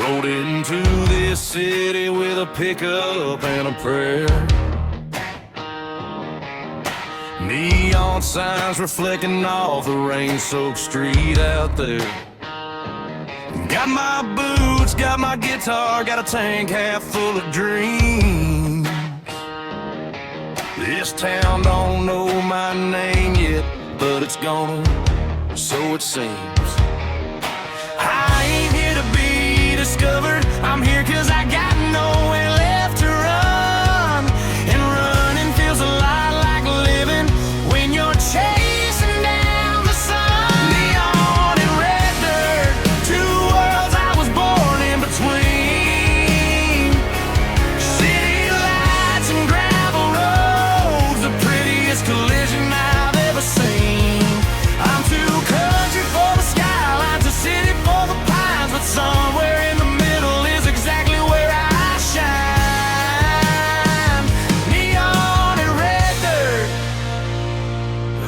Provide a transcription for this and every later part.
Rode into this city with a pickup and a prayer. Neon signs reflecting off the rain-soaked street out there. Got my boots, got my guitar, got a tank half full of dreams. This town don't know my name yet, but it's gonna, so it seems. I ain't here to be discovered, I'm here 'cause I got nowhere left to run. And running feels a lot like living when you're chasing down the sun. Neon and red dirt, two worlds I was born in between. City lights and gravel roads, the prettiest collision I've ever seen. I'm too country for the skyline, too city for the pines, but somewhere in the middle is exactly where I shine. Neon and red dirt,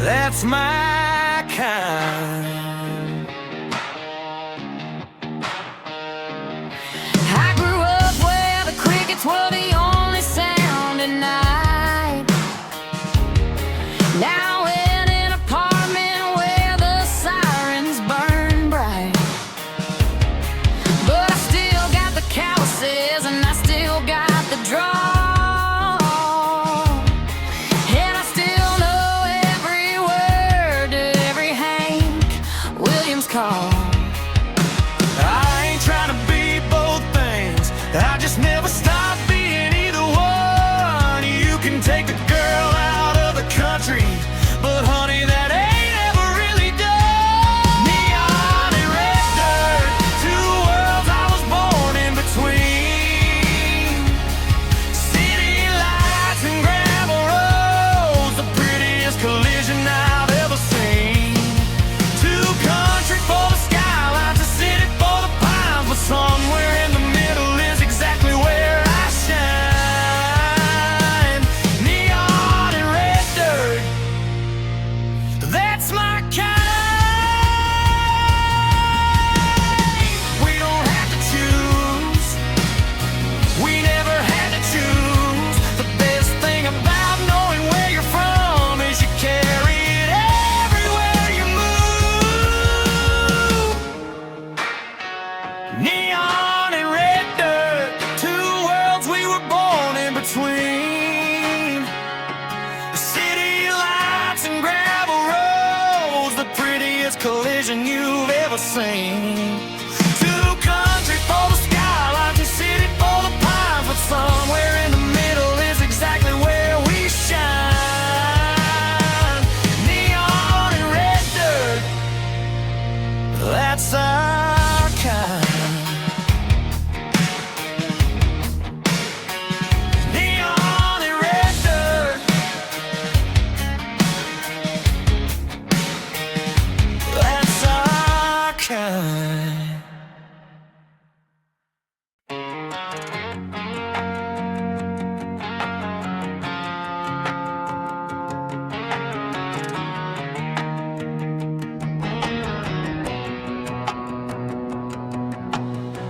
that's my kind. I grew up where the crickets were the only sound at night. Now in an apartment where the sirens burn bright. But I still got the calluses and I still got the draw. And I still know every word to every Hank Williams call. I ain't trying to be both things, I just never stop being either one. You can take a girl out of the country, but honey, that ain't ever really done. Neon and red dirt, two worlds I was born in between. City lights and gravel roads, the prettiest collision I've ever seen. Too country for the skyline, too city for the pines, but somewhere in the middle is exactly where I shine. Neon and red dirt, that's my kind. We don't have to choose, we never had to choose. The best thing about knowing where you're from is you carry it everywhere you move. Neon and red dirt, two worlds we were born in between. City lights and gravel roads, the prettiest collision you've ever seen. Too country for the skyline, too city for the pines, but somewhere in the middle is exactly where we shine. Neon and red dirt, that's our kind. Neon and red dirt, that's our kind.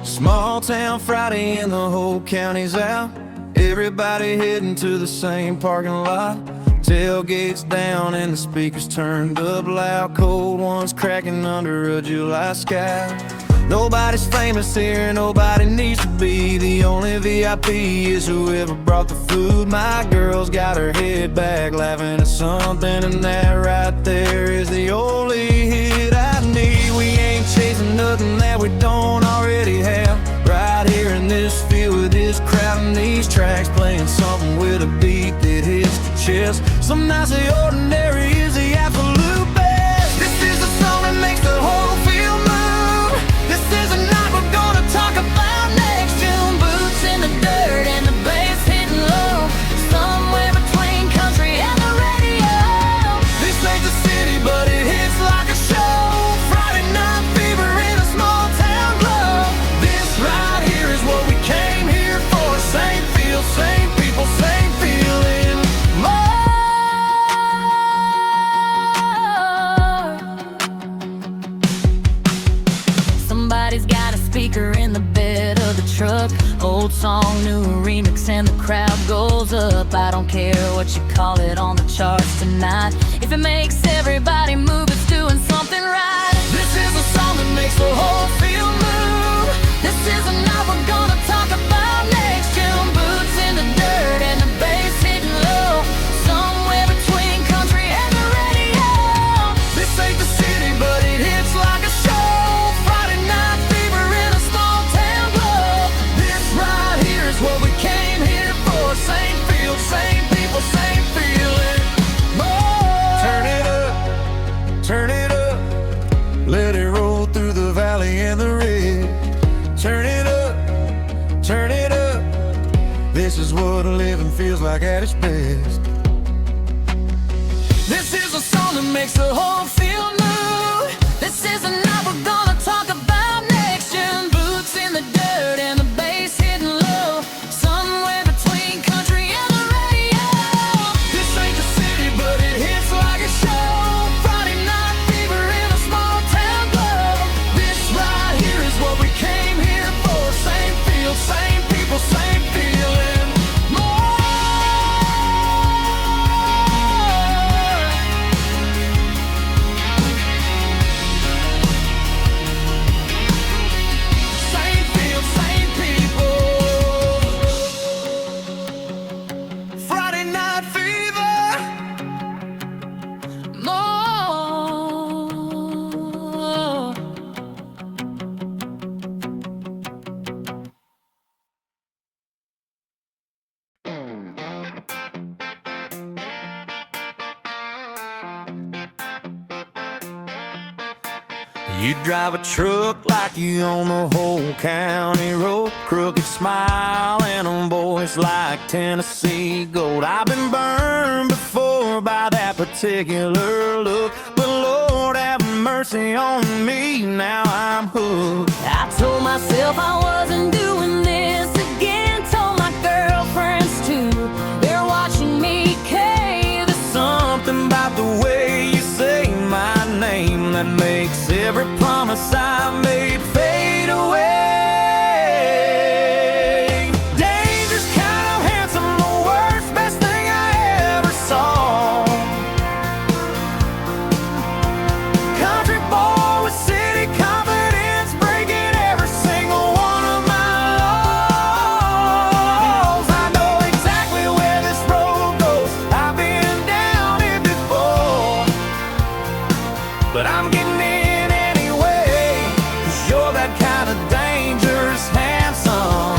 Small town Friday and the whole county's out. Everybody heading to the same parking lot. Tailgates down and the speakers turned up loud. Cold ones cracking under a July sky. Nobody's famous here, nobody needs to be. The only VIP is whoever brought the food. My girl's got her head back, laughing at something, and that right there is the only hit I need. We ain't chasing nothing that we don't already have. Right here in this field with this crowd and these tracks, playing something with a beat that hits the chest. Some nights the ordinary is the absolute best. This is the song that makes the whole field move. This is a night we're gonna talk about next June. Boots in the dirt and the bass hitting low, somewhere between country and the radio. This ain't the city, but it hits like a show. Friday night fever in a small town glow. This right here is what we came here for. Same feel, same people, same feeling. More Old song, new remix, and the crowd goes up. I don't care what you call it on the charts tonight. If it makes everybody move, it's doing something right. This is a song that makes the whole field move. This is a night we're gonna talk about next gen. Boots in the dirt and the bass hitting low, somewhere between country and the radio. This ain't the city, but it hits like a show. Friday night fever in a small town glow. This right here is what we came here for. Same field, same people, same feeling. Oh. Turn it up, turn it up. Let it roll through the valley and the red. Turn it up, turn it up. This is what living feels like at its best. This is a song that makes the whole field move. This is a night we're gonna talk about next gen. Boots in the dirt and the bass hitting low, somewhere between country and the radio. This ain't the city, but it hits like a show. Friday night fever in a small town glow. This right here is what we came here for. Same field, same people, same feeling. More. Same field, same people. Friday night fever. More. You drive a truck like you own the whole county road. Crooked smile and a voice like Tennessee gold. I've been burned before by that particular look, but Lord have mercy on me, now I'm hooked. I told myself I wasn't doing this again. Told my girlfriends too. They're watching me cave. Something about the way you say my name that makes every promise I made fade away. Dangerous, kind of handsome, the worst, best thing I ever saw. Country boy with city confidence, breaking every single one of my laws. I know exactly where this road goes. I've been down it before, but I'm getting in anyway. 'Cause you're that kind of dangerous, handsome,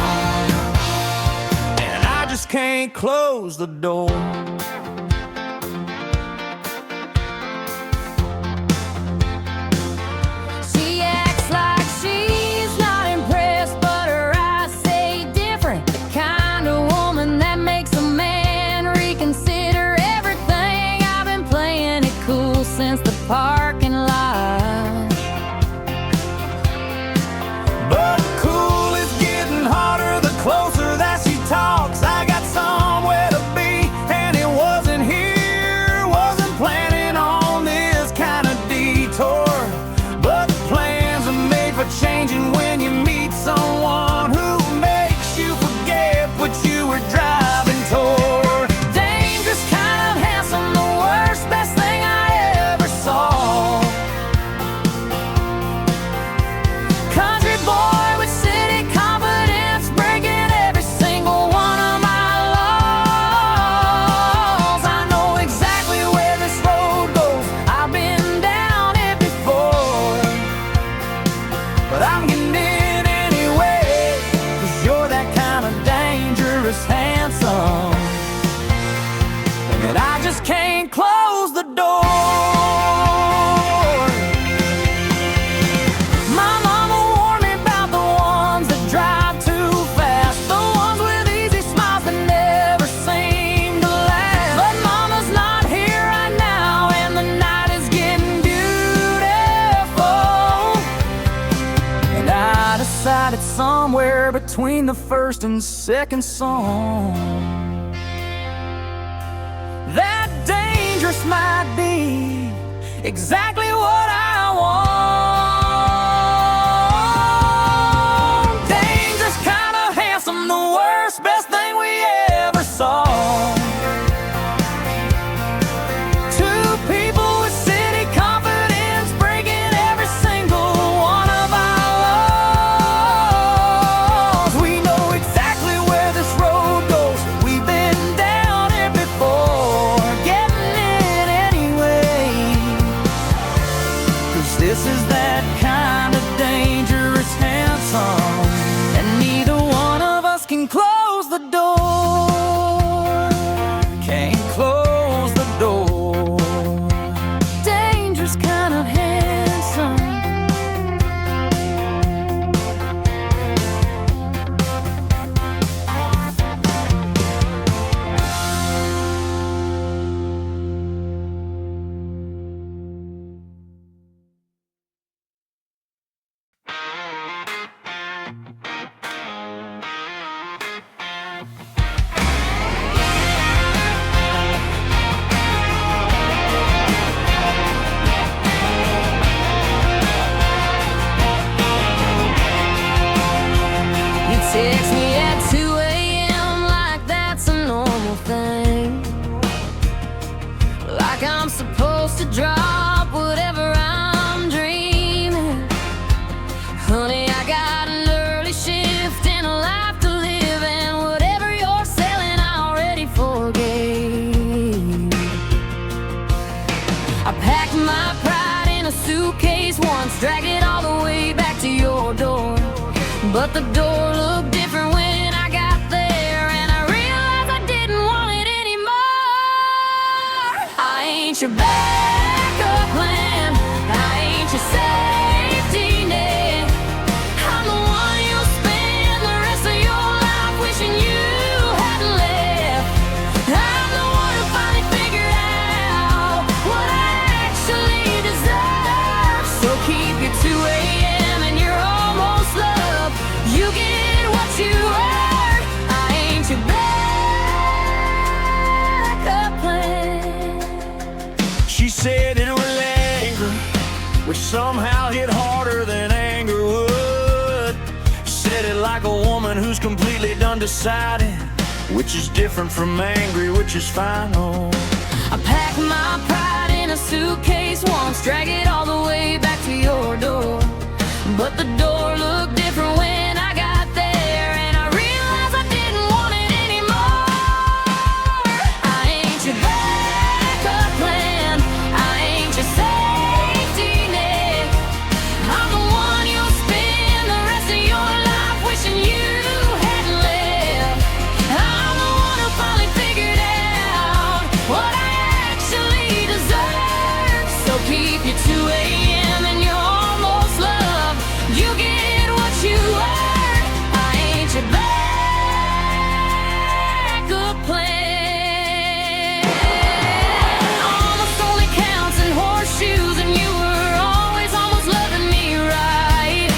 and I just can't close the door. She acts like she's not impressed, but her eyes say different. The kind of woman that makes a man reconsider everything. I've been playing it cool since the parking lot. But cool is getting harder the closer that she talks. I got somewhere to be, and it wasn't here. Wasn't planning on this kind of detour, but the plans are made for changing when you meet someone who makes you forget what you were driving toward. Dangerous, kind of handsome, the worst, best thing I ever saw. Country boy with city confidence, breaking every single one of my laws. I know exactly where this road goes. I've been down it before, but I'm getting in anyway. 'Cause you're that kind of dangerous, handsome, and I just can't close the door. My mama warned me about the ones that drive too fast, the ones with easy smiles that never seem to last. But mama's not here right now, and the night is getting beautiful, and I decided somewhere between the first and second song that dangerous might be exactly what I want. Dangerous, kind of handsome, the This is that kind of dangerous handsome, and neither one of us can close the door. Can't close the door. Dangerous kind of handsome. Text me at 2 a.m. like that's a normal thing, like I'm supposed to drop whatever I'm dreaming. Honey, I got an early shift and a life to live, and whatever you're selling I already forgave. I packed my pride in a suitcase once, dragged it all the way back to your door. But the door looked different when I got there, and I realized I didn't want it anymore. I ain't your backup plan, I ain't your safety net. I'm the one you'll spend the rest of your life wishing you hadn't left. I'm the one who finally figured out what I actually deserve. So keep your 2 a.m. and your almost love. You get what you earn. I ain't your backup plan. She said it was anger, which somehow hit harder than anger would. Said it like a woman who's completely done deciding, which is different from angry, which is final. I packed my pride in a suitcase once, drag it all the way back to your door. But the door looked different when I got there, and I realized I didn't want it anymore. I ain't your backup plan, I ain't your safety net. I'm the one you'll spend the rest of your life wishing you hadn't left. I'm the one who finally figured out what I actually deserve. So keep your 2 a.m. and your almost love. You get what you earn. I ain't your backup plan. Almost only counts in horseshoes, and you were always almost loving me right.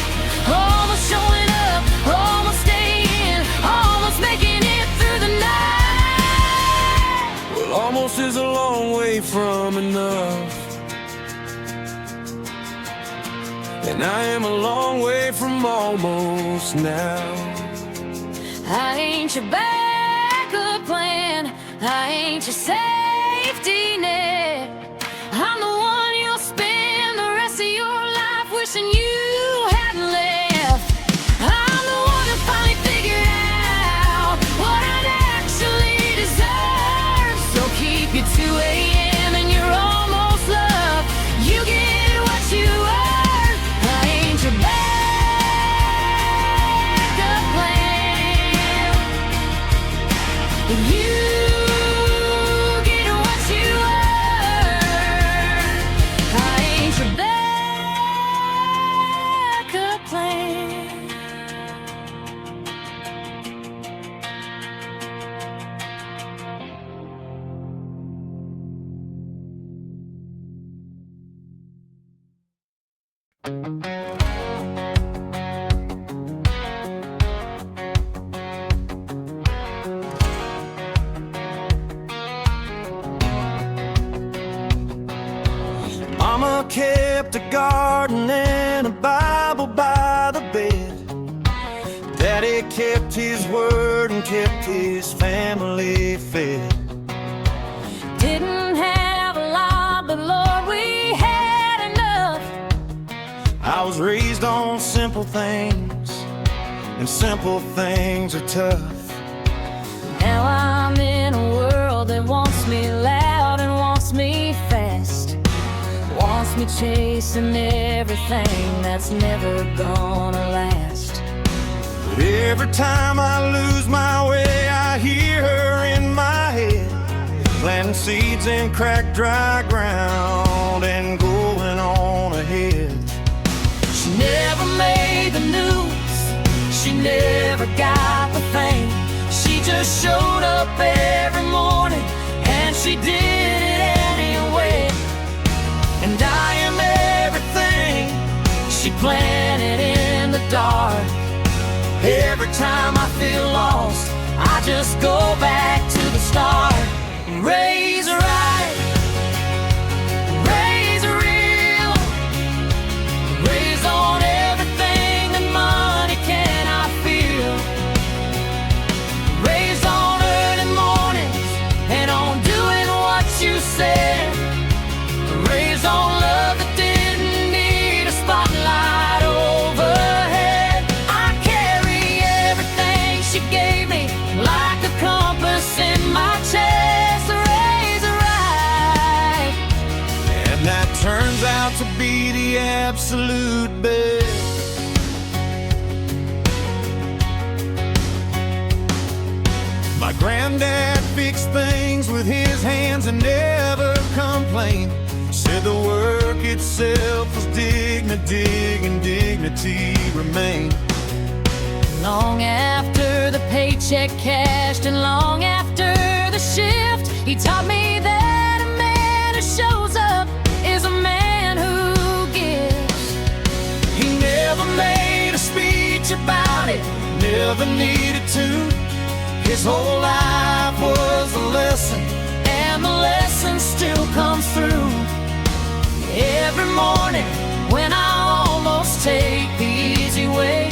Almost showing up, almost staying, almost making it through the night. Well, almost is a long way from enough, and I am a long way from almost now. I ain't your backup plan, I ain't your safety net. I'm the one you'll spend the rest of your life wishing you hadn't left. I'm the one who finally figured out what I'd actually deserve. So keep your 2 a.m. and your almost love. You get what you earn. I ain't your backup plan. You get what you earn. I ain't your backup plan. Mama kept a garden and a Bible by the bed. Daddy kept his word and kept his family fed. Didn't have a lot, but Lord, we had enough. I was raised on simple things, and simple things are tough. Now I'm in a world that wants me loud and wants me fast, wants keeps me chasing everything that's never gonna last. But every time I lose my way, I hear her in my head, planting seeds in cracked dry ground and going on ahead. She never made the news, she never got the fame. She just showed up every morning and she did it anyway. And I am everything she planted in the dark. Every time I feel lost, I just go back to the start. Raise right, raise real, raise on everything that money cannot feel. Raise on early mornings and on doing what you said. Raise on love that didn't need a spotlight overhead. I carry everything she gave me like a compass in my chest. Raise right, And that turns out to be the absolute best. My granddad fixed things with his hands and never complained. Said the work itself was dignity and dignity remained. long after the paycheck cashed and long after the shift, he taught me that a man who shows up is a man who gives. He never made a speech about it, never needed to. His whole life was a lesson, And the lesson still comes through. Every morning when I almost take the easy way,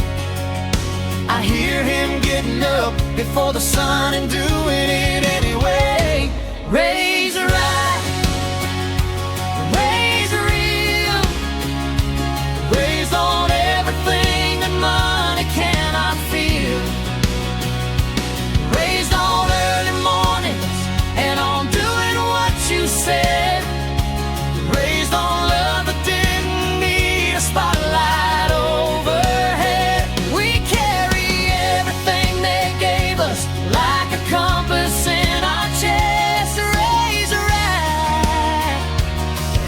I hear him getting up before the sun and doing it anyway. raise right, raise real, raise on everything that money cannot feel. Raised on early mornings and on doing what you said. Raised on love that didn't need a spotlight overhead. We carry everything they gave us like a compass in our chest. Raise right,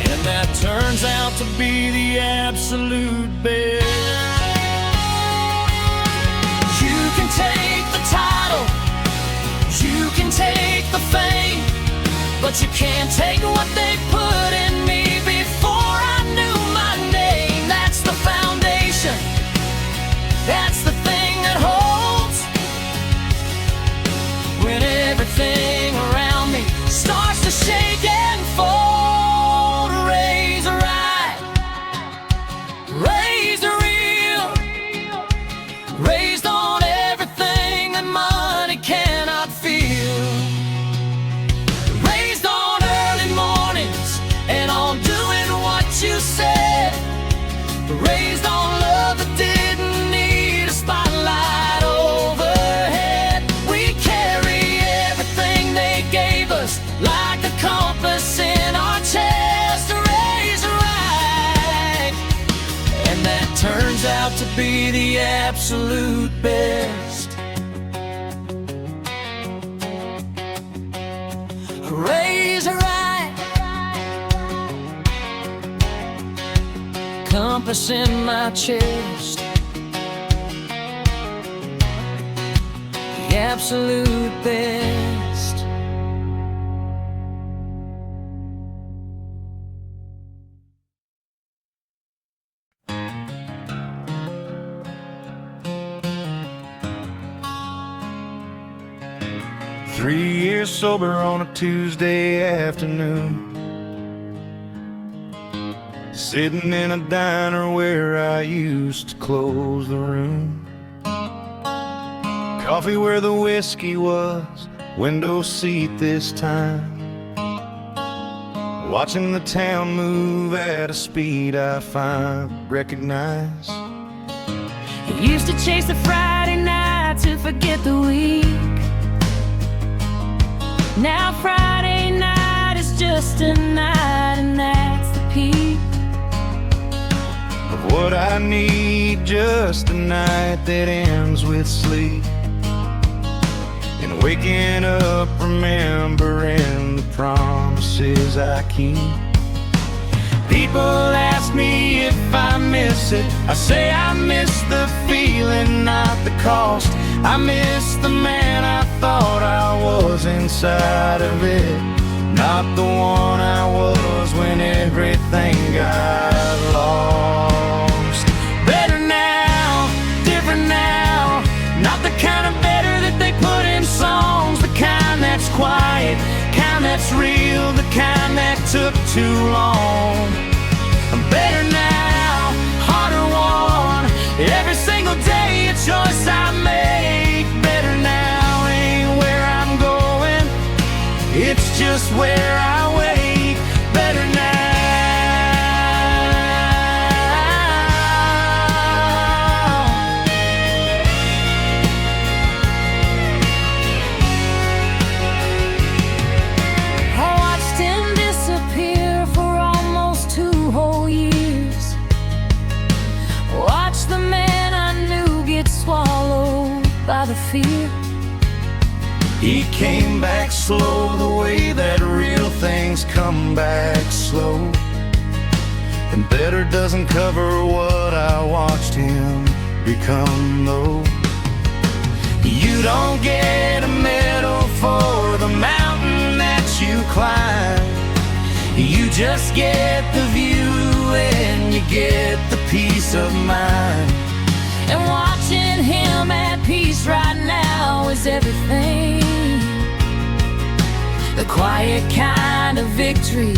And that turns out to be the absolute best. you can take the title, you can take the fame, but you can't take what they put in me before I knew my name. That's the foundation, that's the thing that holds. When everything around me starts to shake and fold. Raise right, raise real, raised on everything that money cannot feel. Raised on early mornings and on doing what you said. Raised on love that didn't need a spotlight overhead. We carry everything they gave us like a compass in our chest. Raise right, and that turns out to be the absolute best. Raise right, compass in my chest. The absolute best. Three years sober on a Tuesday afternoon, sitting in a diner where I used to close the room. Coffee where the whiskey was, window seat this time. Watching the town move at a speed I find recognize. Used to chase a Friday night to forget the week. Now Friday night is just a night and that's the peak. what I need, just a night that ends with sleep, and waking up remembering the promises I keep. People ask me if I miss it. I say I miss the feeling, not the cost. I miss the man I thought I was inside of it, not the one I was when everything got lost. Better now, different now, not the kind of better that they put in songs, the kind that's quiet, kind that's real, the kind that took too long. Better now, harder won, every single day a choice I make. Better now ain't where I'm going, it's just where I wake. Better now. I watched him disappear for almost 2 whole years. Watched the man I knew get swallowed by the fear. He came back slow, the way that real things come back slow. And better doesn't cover what I watched him become, though. You don't get a medal for the mountain that you climb, you just get the view and you get the peace of mind. And watching him at peace right now is everything. The quiet kind of victory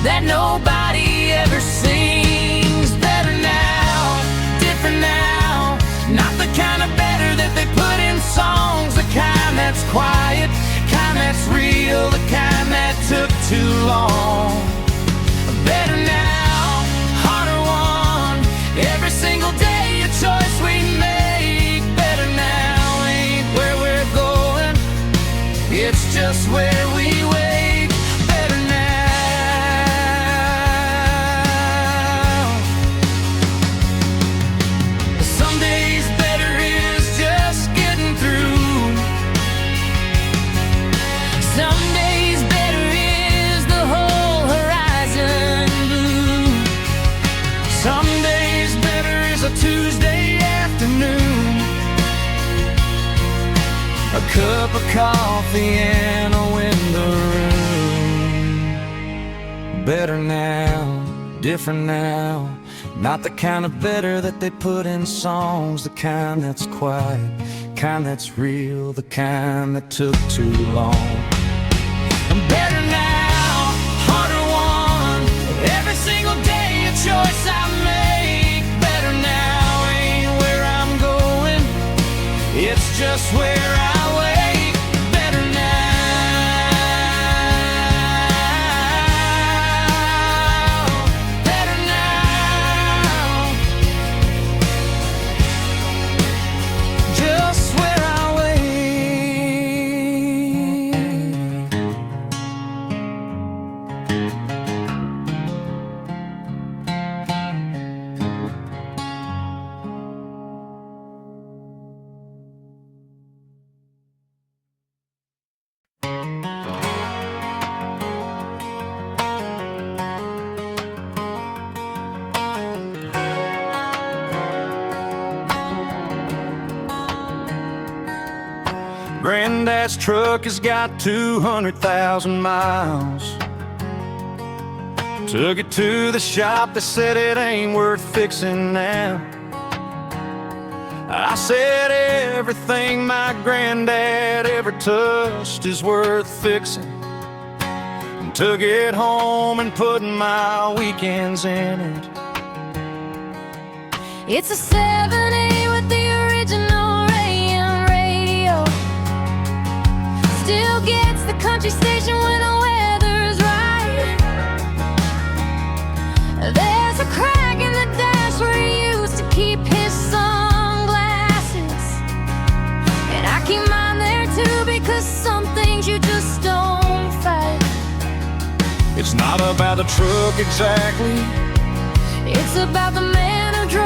that nobody ever sings. Better now, different now, not the kind of better that they put in songs, the kind that's quiet, kind that's real, the kind that took too long. Better now, harder won, every single day a choice we make. Better now ain't where we're going, it's just where we wait. Better now. Some days better is just getting through. Some days better is the whole horizon blue. Some days better is a Tuesday afternoon, a cup of coffee in a window room. Better now, different now, not the kind of better that they put in songs, the kind that's quiet, kind that's real, the kind that took too long. Better now, harder won, every single day a choice I make. Better now ain't where I'm going, it's just where I wait. Better now, better now, just where I wait. Granddad's truck has got 200,000 miles. Took it to the shop, they said it ain't worth fixing now. I said everything my granddad ever touched is worth fixing, and took it home and put my weekends in it. It's a 7A with the original AM radio. Still gets the country station when the weather's right. There's a crack in the dash where he used to keep his sunglasses, and I keep mine there too, because some things you just don't fight. It's not about the truck exactly, it's about the man who drove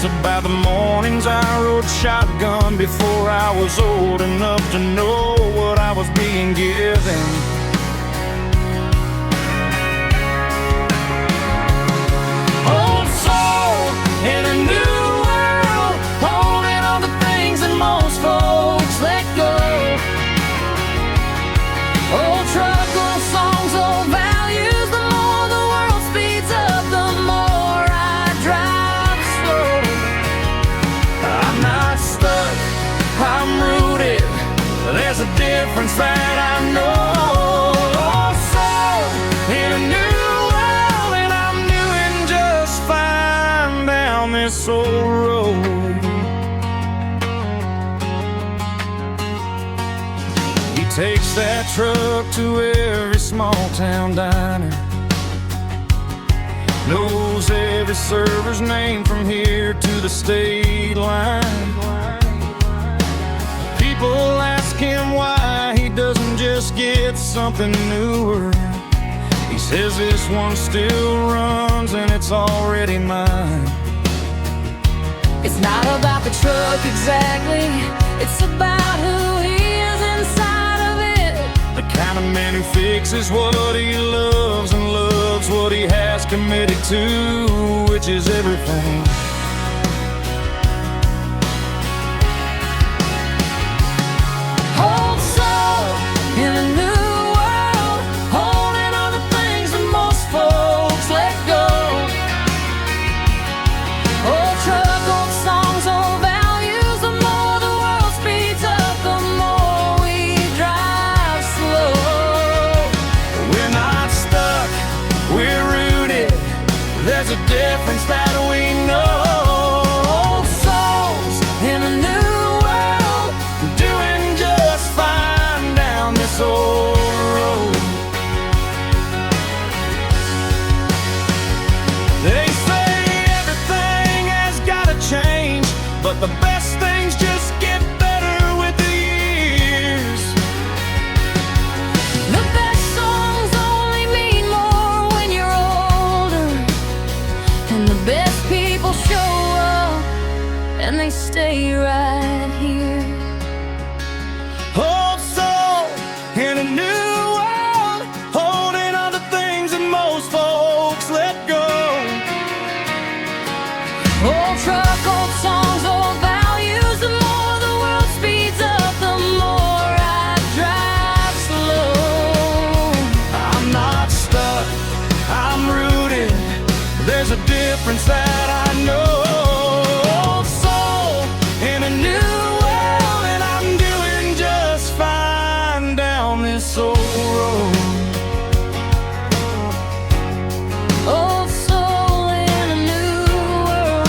It's about the mornings I rode shotgun before I was old enough to know what I was being given. Old soul in a new world, holding on to things that most folks let go. Old truck, old songs, old values. The more the world speeds up, the more I drive slow. I'm not stuck, I'm rooted. There's a difference that I know. Old soul in a new world, and I'm doing just fine down this old road. He takes that truck to every small town diner, knows every server's name from here to the state line. People ask him why he doesn't just get something newer. He says this one still runs and it's already mine. It's not about the truck exactly, it's about who he is inside of it. The kind of man who fixes what he loves and loves what he has committed to, which is everything. Old soul in a new world, holding on to things that most folks let go. Old truck, old songs, old values. The more the world speeds up, the more we drive slow. We're not stuck, we're rooted. There's a difference that we know. Old souls in a new world, Doing just fine down this old road. They say everything has gotta change, but the best things just get better with the years. the best songs only mean more when you're older, and the best people show up and they stay right here. Old soul in a new world, holding on to things that most folks let go. Old truck, old songs, old values. The more the world speeds up, the more I drive slow. I'm not stuck, I'm rooted. There's a difference that I know. Old soul in a new world, and I'm doing just fine down this old road. Old soul in a new world,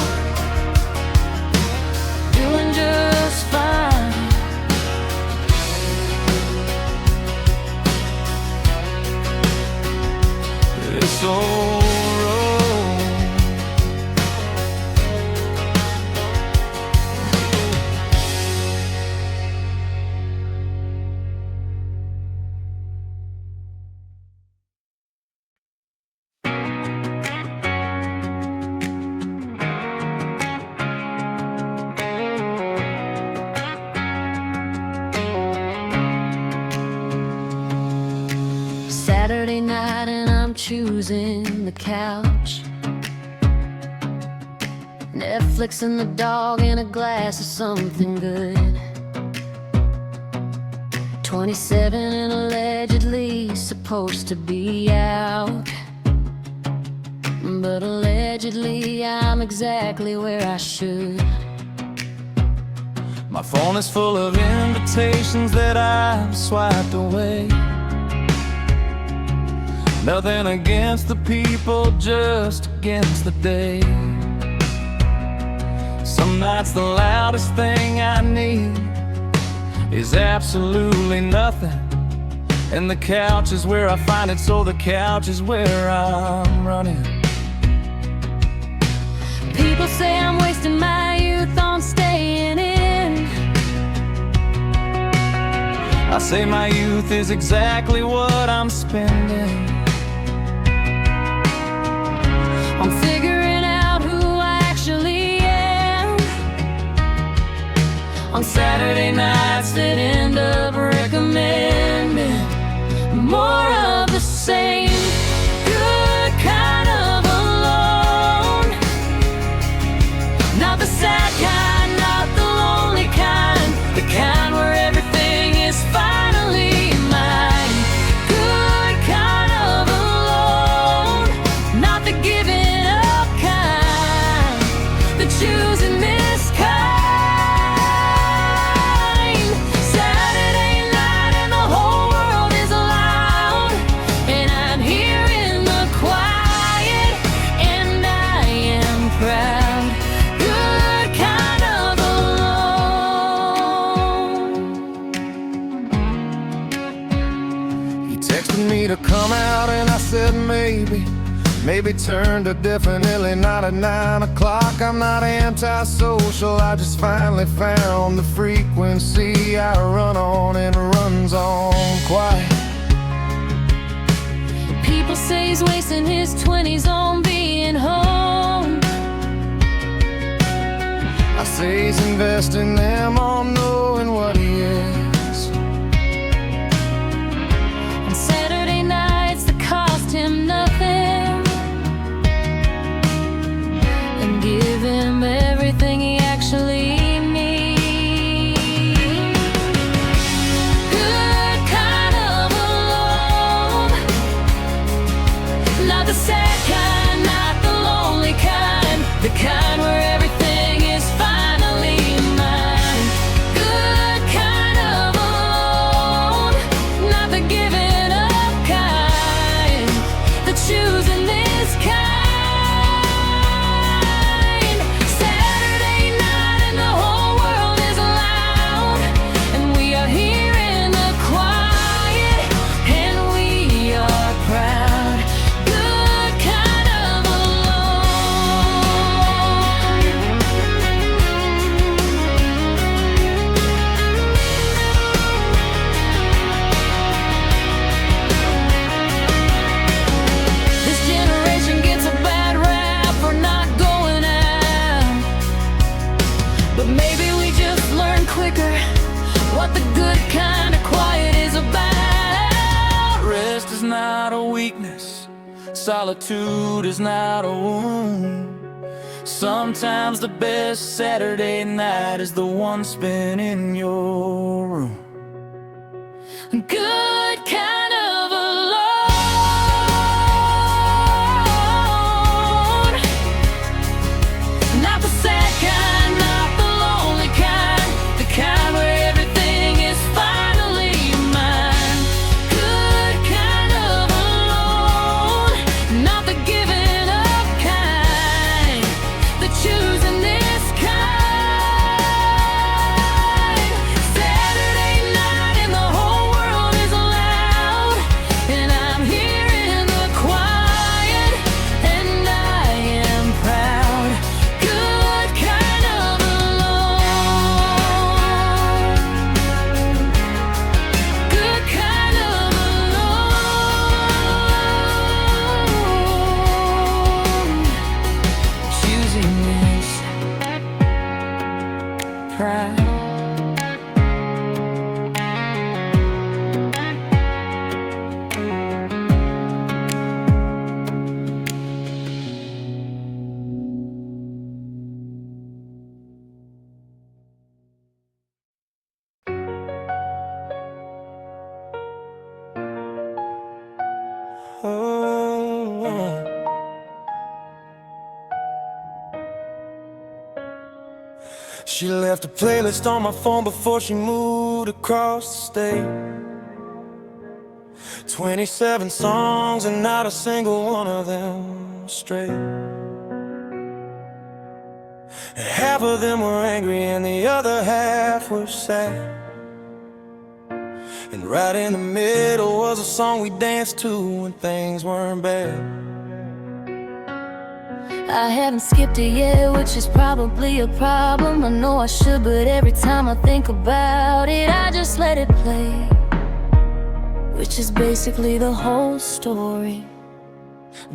doing just fine. This old road. Saturday night and I'm choosing the couch, Netflix and the dog and a glass of something good. 27 and allegedly supposed to be out, but allegedly I'm exactly where I should. My phone is full of invitations that I've swiped away. Nothing against the people, just against the day. Some nights the loudest thing I need is absolutely nothing, and the couch is where I find it, so the couch is where I'm running. People say I'm wasting my youth on staying in. I say my youth is exactly what I'm spending. I'm figuring out who I actually am. on Saturday nights that end up recommending more of the same. Good kind of alone, not the sad kind, not the lonely kind, the kind where everything is finally mine. Good kind of alone, not the giving up kind, the choosing this kind. Saturday night and the whole world is loud, and I'm here in the quiet, and I am proud. Good kind of alone. He texted me to come out and I said maybe. Maybe turned to definitely not at 9 o'clock. I'm not antisocial, I just finally found the frequency I run on, and runs on quiet. People say he's wasting his 20s on being home. I say he's investing them on knowing what he is. On Saturday nights that cost him nothing, and give him everything he actually needs. Good kind of alone, not the sad kind, not the lonely kind, the kind where everything is finally mine. Good kind of alone, not the giving up kind, the choosing this kind. Saturday night and the whole world is loud, and we are here in the quiet, and we are proud. Good kind of alone. This generation gets a bad rap for not going out, but maybe we just learn quicker what the good kind of quiet is about. Rest is not a weakness, solitude is not a wound. Sometimes the best Saturday night is the one spent in your room. Good kind of alone, not the sad kind, not the lonely kind, the kind where everything is finally mine. Good kind of alone, not the giving up kind, the choosing this kind. Saturday night and the whole world is loud, and I'm here in the quiet, and I am proud. Good kind of alone, good kind of alone, choosing this pride. Oh, she left a playlist on my phone before she moved across the state. 27 songs and not a single one of them straight. And half of them were angry and the other half were sad. And right in the middle was a song we danced to when things weren't bad. I haven't skipped it yet, which is probably a problem. I know I should, but every time I think about it, I just let it play, which is basically the whole story.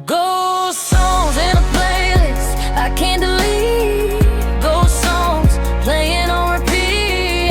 Ghost songs in a playlist I can't delete. Ghost songs playing on repeat.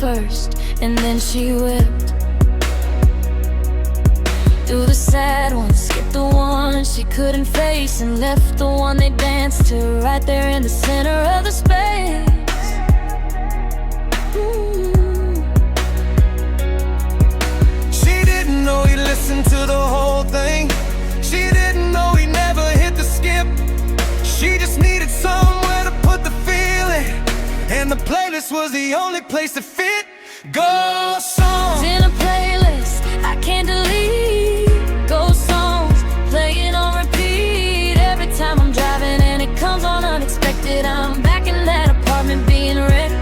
first, and then she whipped through the sad ones, skipped the one she couldn't face, and left the one they danced to right there in the center of the space. She didn't know he listened to the whole thing. She didn't know he never hit the skip. She just needed somewhere to put the feeling, and the playlist was the only place to fit. Ghost songs in a playlist I can't delete. Ghost songs playing on repeat every time I'm driving, and it comes on unexpected. I'm back in that apartment being wrecked.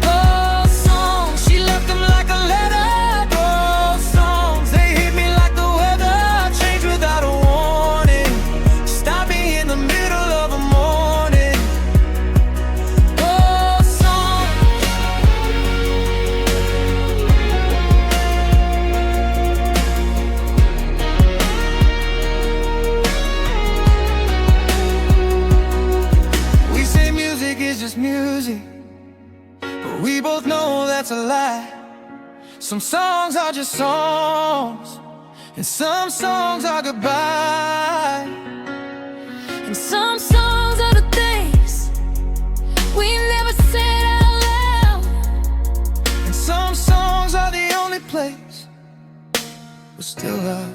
Ghost songs, she left them like a letter. Ghost songs, they hit me like the weather, change without a warning, stop me in the middle of a morning. Ghost songs. We say music is just music, but we both know that's a lie. Some songs are just songs, and some songs are goodbye. And some songs are the things we never said out loud. And some songs are the only place we still love.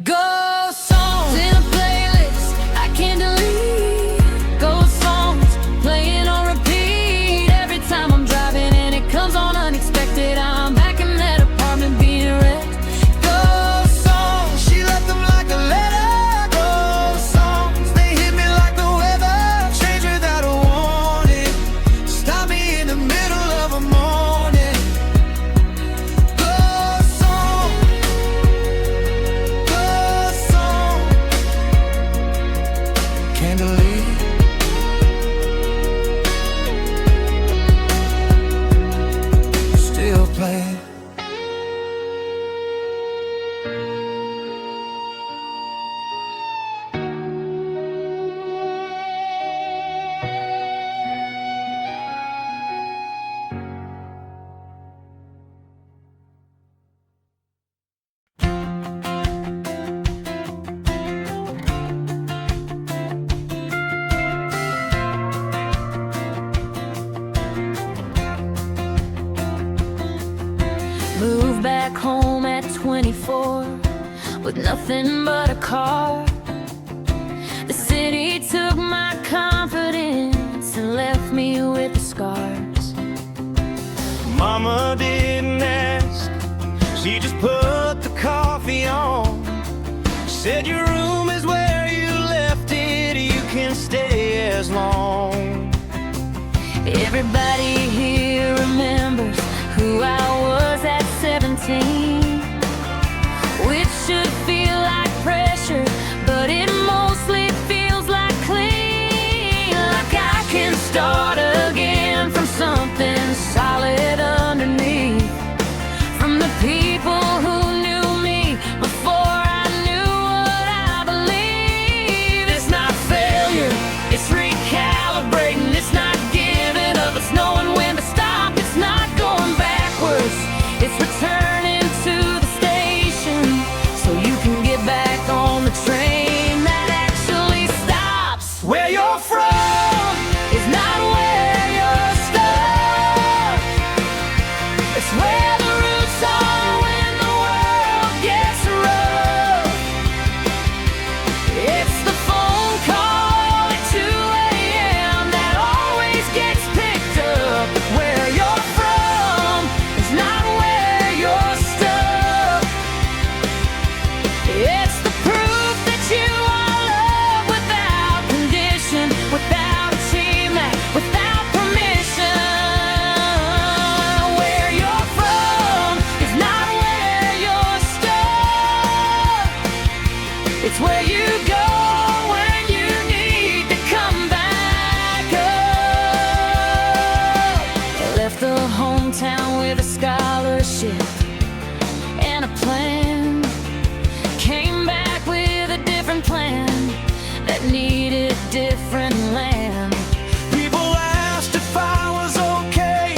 Ghost songs in a playlist I can't delete. Ghost songs playing on repeat every time I'm driving, and it comes on unexpected. I'm back in that apartment being wrecked. Ghost songs, she left them like a letter. Ghost songs, they hit me like the weather, change without a warning, stop me in the middle of a morning. Ghost song, ghost song, can't delete. Still playing. Moved back home at 24 with nothing but a car. The city took my confidence and left me with the scars. Mama didn't ask, she just put the coffee on. Said your room is where you left it, you can stay as long. Everybody here remembers who I was at 17, which should feel like pressure, but it mostly feels like clean. Like I can start again from something solid underneath, from the people who knew me before I knew what I believe. It's not failure, it's recalibrating. It's not giving up, it's knowing when to stop. It's not going backwards, it's returning to the station, so you can get back on the train that actually stops. Where you're from It's not where you're stuck, it's where the roots are when the world gets rough. It's the phone call at 2 a.m. that always gets picked up. Where you're from is not where you're stuck. It's the proof that you are loved without condition, without achievement, without permission. Where you're from is not where you're stuck. It's where you go when you need to come back up. I left the hometown with a scholarship and a plan. Came back with a different plan that needed different land. people asked if I was okay,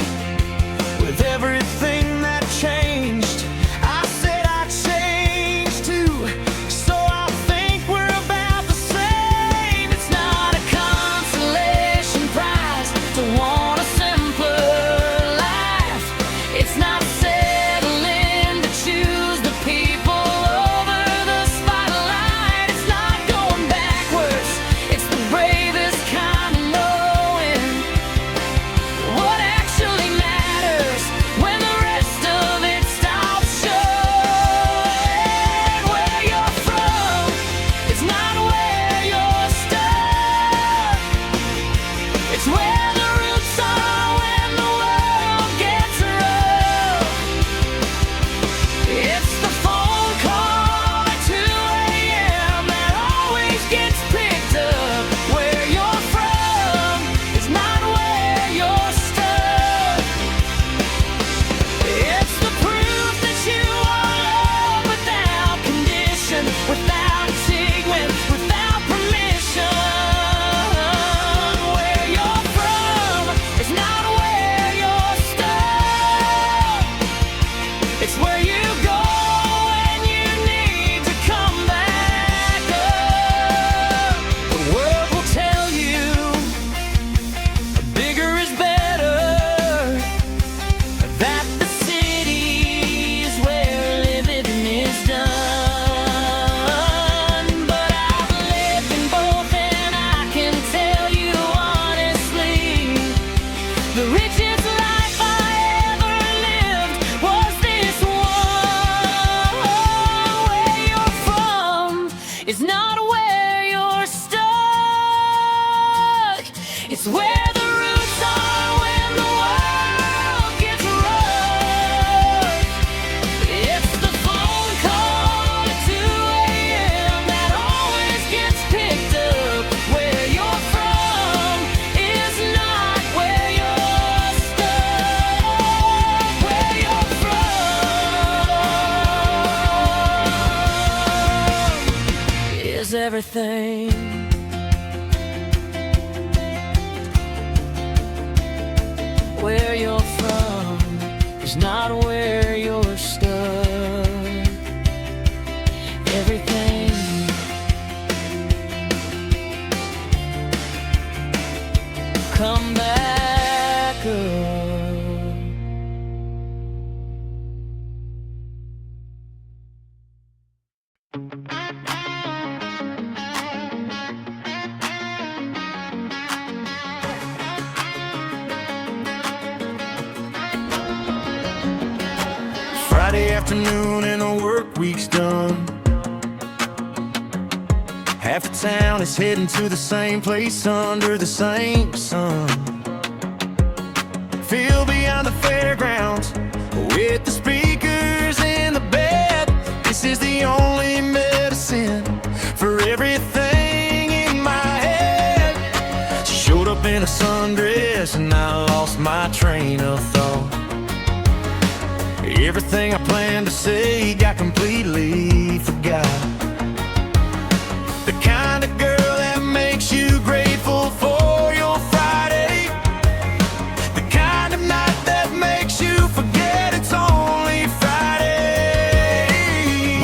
everything. Where you're from is not where you're stuck. Everything come back up. Friday afternoon and the work week's done. Half the town is heading to the same place under the same sun. Feel beyond the fairgrounds with the speakers in the bed. This is the only medicine for everything in my head. She showed up in a sundress and I lost my train of thought. Everything I planned to say got completely forgot. The kind of girl that makes you grateful for your Friday. The kind of night that makes you forget it's only Friday.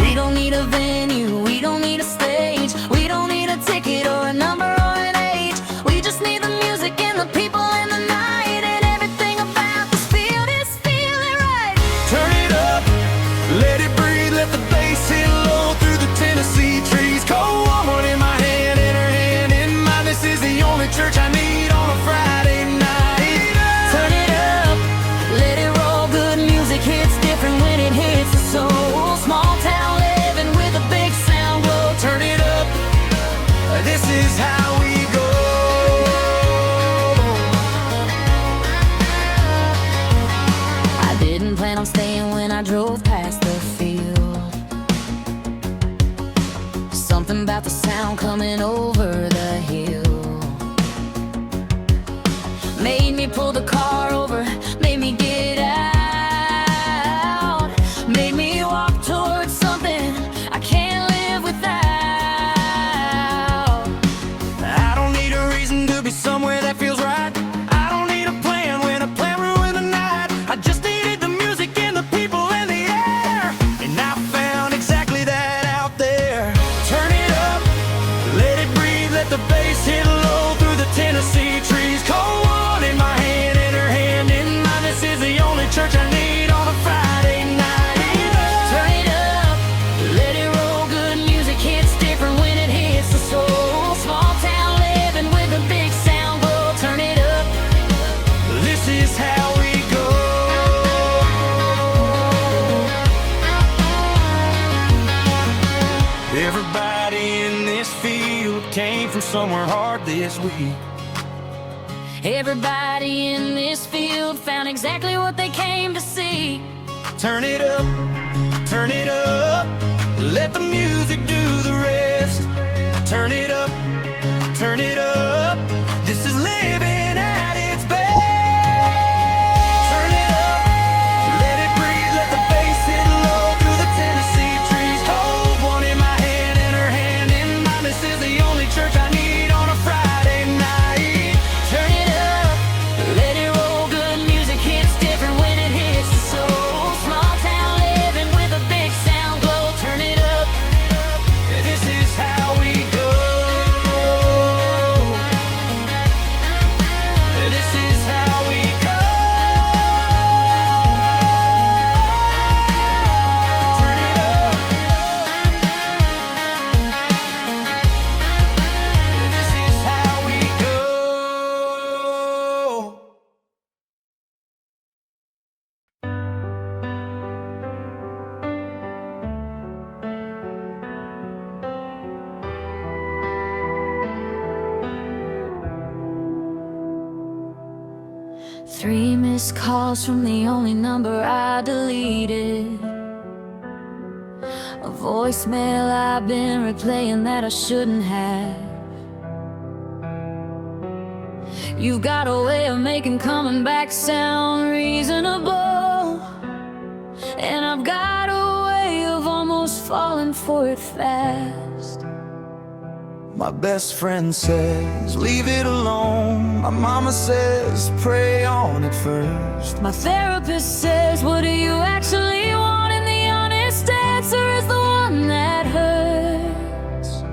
We don't need a venue, we don't need a stage, we don't need a ticket or a number or an age. We just need the music and the people and the night, and everything about this field is feeling right. Turn it up, let it breathe, let the bass hit low through the Tennessee trees. Cold woman in my hand and her hand in mine. This is the only church I need on a Friday night. Turn it up, let it roll, good music hits different when it hits the soul. Small town living with a big sound glow. Turn it up, this is how we go. I didn't plan on staying when I drove past the field. Something about the sound coming over the hill made me pull the car over, made me get out, made me walk towards something I can't live without. I don't need a reason to be somewhere that feels right. I don't need a plan when a plan ruined the night. I just needed the music and the people and the air, and I found exactly that out there. Turn it up, let it breathe, let the bass hit low through the Tennessee trees. Cold one in my hand and her hand in mine. This is the only church I need on a Friday night. Turn it up, let it roll, good music hits different when it hits the soul. Small town living with a big sound glow. Turn it up, This is how we go. Everybody in this field came from somewhere hard this week. everybody in this field found exactly what they came to see. Turn it up, turn it up, let the music do the rest. Turn it up, turn it up, this is living at its best. Turn it up, let it breathe, let the bass hit low through the Tennessee trees. Hold one in my hand and her hand in mine. This is the only church I need on a Friday night. Turn it up, let it roll, good music hits different when it hits the soul. Small town living with a big sound glow. Turn it up, This is how we go. This is how we go. Turn it up. This is how we go. three missed calls from the only number I deleted. A voicemail I've been replaying that I shouldn't have. You got a way of making coming back sound reasonable, and I've got a way of almost falling for it fast. My best friend says, leave it alone. My mama says, pray on it first. My therapist says, what do you actually want? And the honest answer is the one that hurts.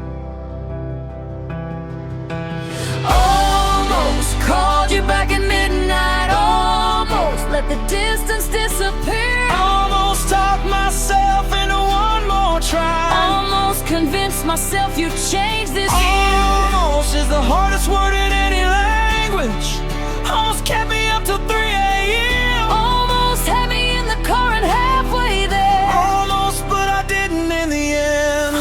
Almost called you back at midnight. Almost let the distance disappear. Almost talked myself into one more try. Almost convinced myself you'd change this year. Almost is the hardest word in any language. Almost kept me up till 3 a.m. Almost had me in the car and halfway there. Almost, but I didn't in the end.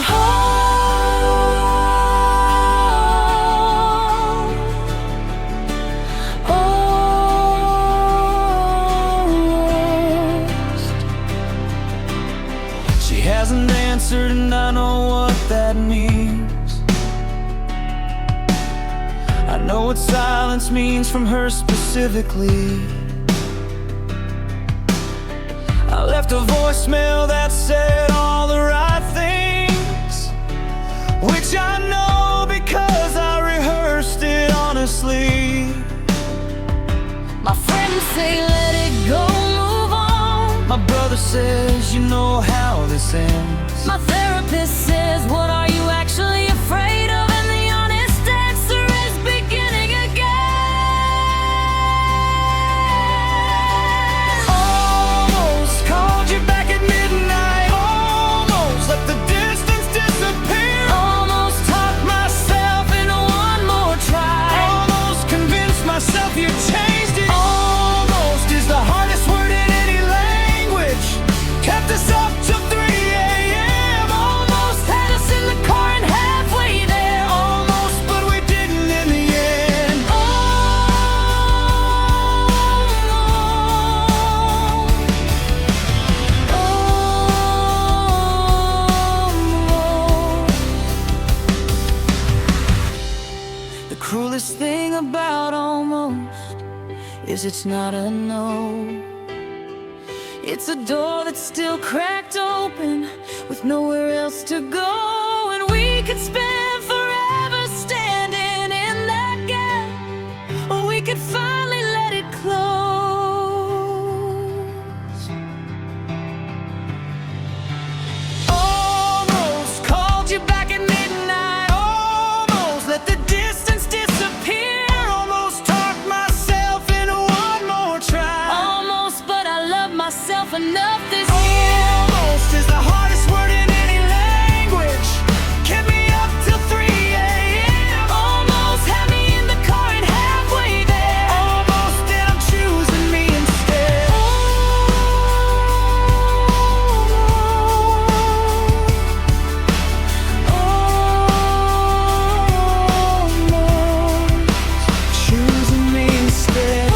She hasn't answered and I know what that means. I know what silence means from her specifically. I left a voicemail that said all the right things, which I know because I rehearsed it honestly. My friends say let it go, move on. My brother says you know how this ends. My therapist says, what are you actually afraid of? And the honest answer is beginning again. Almost called you back at midnight. Almost let the distance disappear. Almost talked myself into one more try. Almost convinced myself you changed it. Almost is the hardest word in any language. Kept us up till 3 a.m. Almost had us in the car and halfway there. Almost, but we didn't in the end. The cruelest thing about almost is it's not a no. It's a door that's still cracked open with nowhere else to go. And we could spend forever standing in that gap, or we could finally let it close. Almost called you back at midnight. Almost let the distance disappear. Almost talked myself into one more try. Almost, but I love myself enough this year. Almost is the hardest word in any language. Kept me up till 3 a.m. Almost had me in the car and halfway there. Almost, and I'm choosing me instead. Choosing me instead.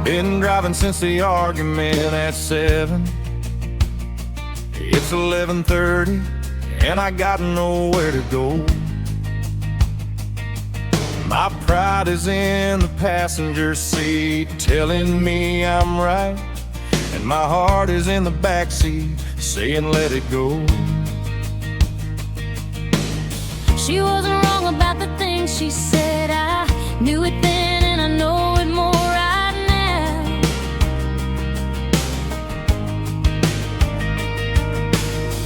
Been driving since the argument at 7. It's 11:30 and I got nowhere to go. My pride is in the passenger seat, telling me I'm right, and my heart is in the backseat, saying let it go. She wasn't wrong about the things she said. I knew it then and I know it more right now.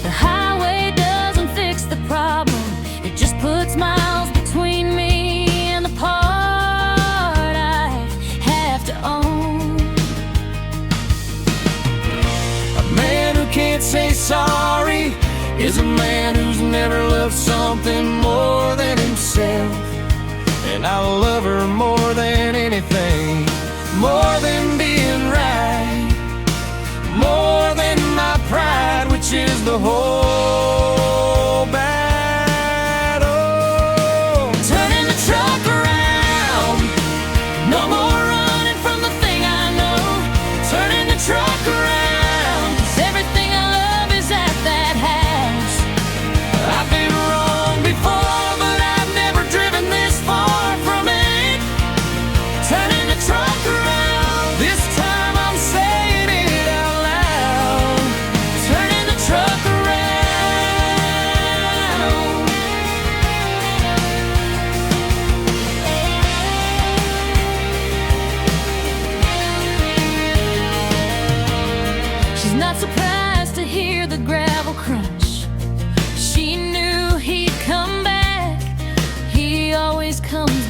The highway doesn't fix the problem, it just puts miles between me and the part I have to own. A man who can't say sorry is a man who's never loved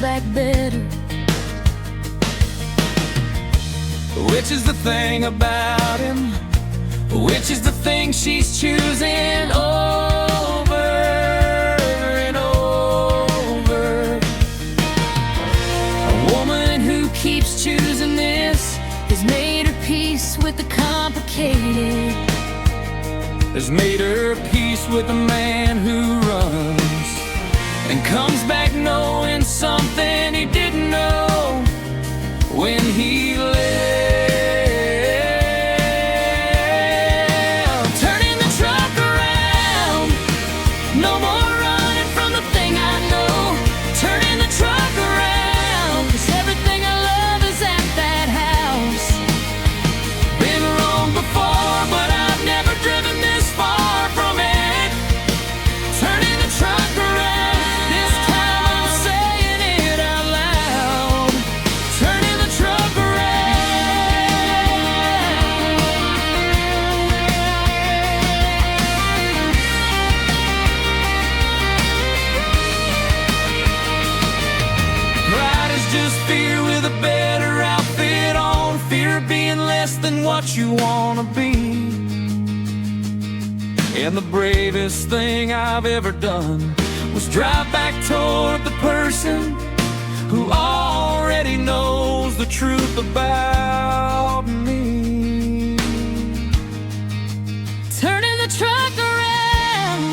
back better. Which is the thing about him? Which is the thing she's choosing over and over? A woman who keeps choosing this has made her peace with the complicated. Has made her peace with the man who runs and comes back knowing something he didn't know when he left. Turning the truck around, no more running from the thing I know. Turning the truck around, 'cause everything I love is at that house. Been wrong before, but I've never driven this far from it. Turning the truck around, this time I'm saying it out loud. Turning the truck Pride is just fear with a better outfit on. Fear of being less than what you wanna be. And the bravest thing I've ever done was drive back toward the person who already knows the truth about me. turning the truck around,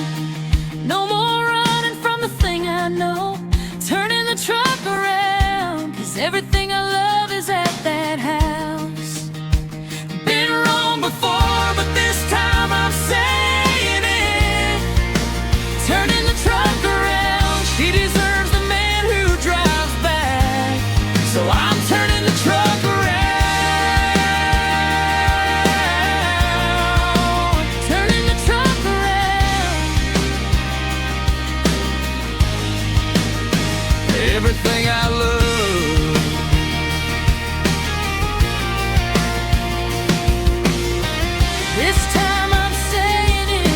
no more running from the thing I know. Turning the truck around, 'cause everything I love is at that house. Been wrong before, but this time I'm saying it. Turning the truck around, She deserves the man who drives back, so I'm turning the truck around. turning the truck around. Everything I love, This time I'm saying it.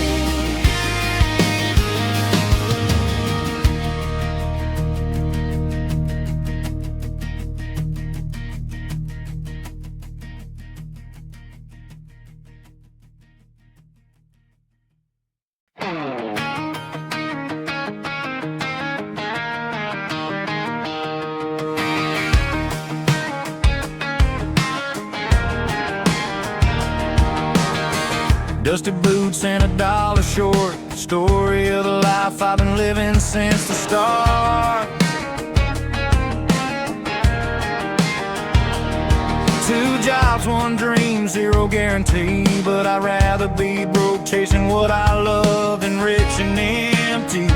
dusty boots and $1 short. Story of the life I've been living since the start. 2 jobs, 1 dream, 0 guarantee. But I'd rather be broke chasing what I love than rich and empty.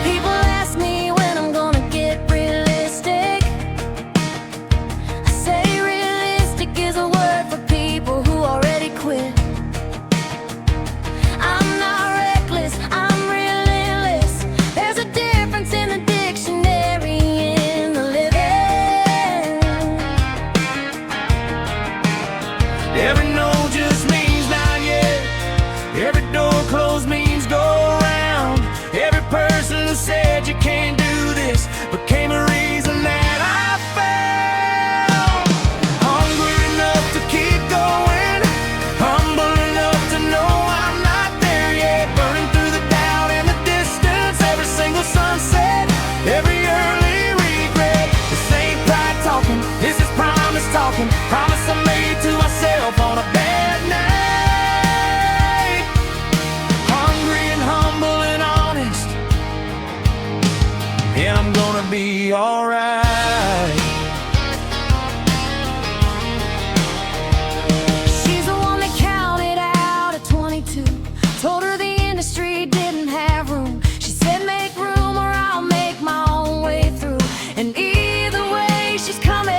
People ask me when I'm gonna get realistic. I say realistic is a word for people who already quit. I'm not reckless, I'm relentless. There's a difference in the dictionary in the living. Every no just means not yet. Every door closed means go around. Every person who said you can't do this became a reason that I found. Hungry enough to keep going, humble enough to know I'm not there yet. Burning through the doubt and the distance, every single sunset, every early regret. This ain't pride talking, this is promise talking. Promise I made to myself on a bad night. Hungry and humble and honest, and I'm gonna be alright. She's the one that counted out at 22. Told her the industry didn't have room. She said make room or I'll make my own way through. And either way she's coming.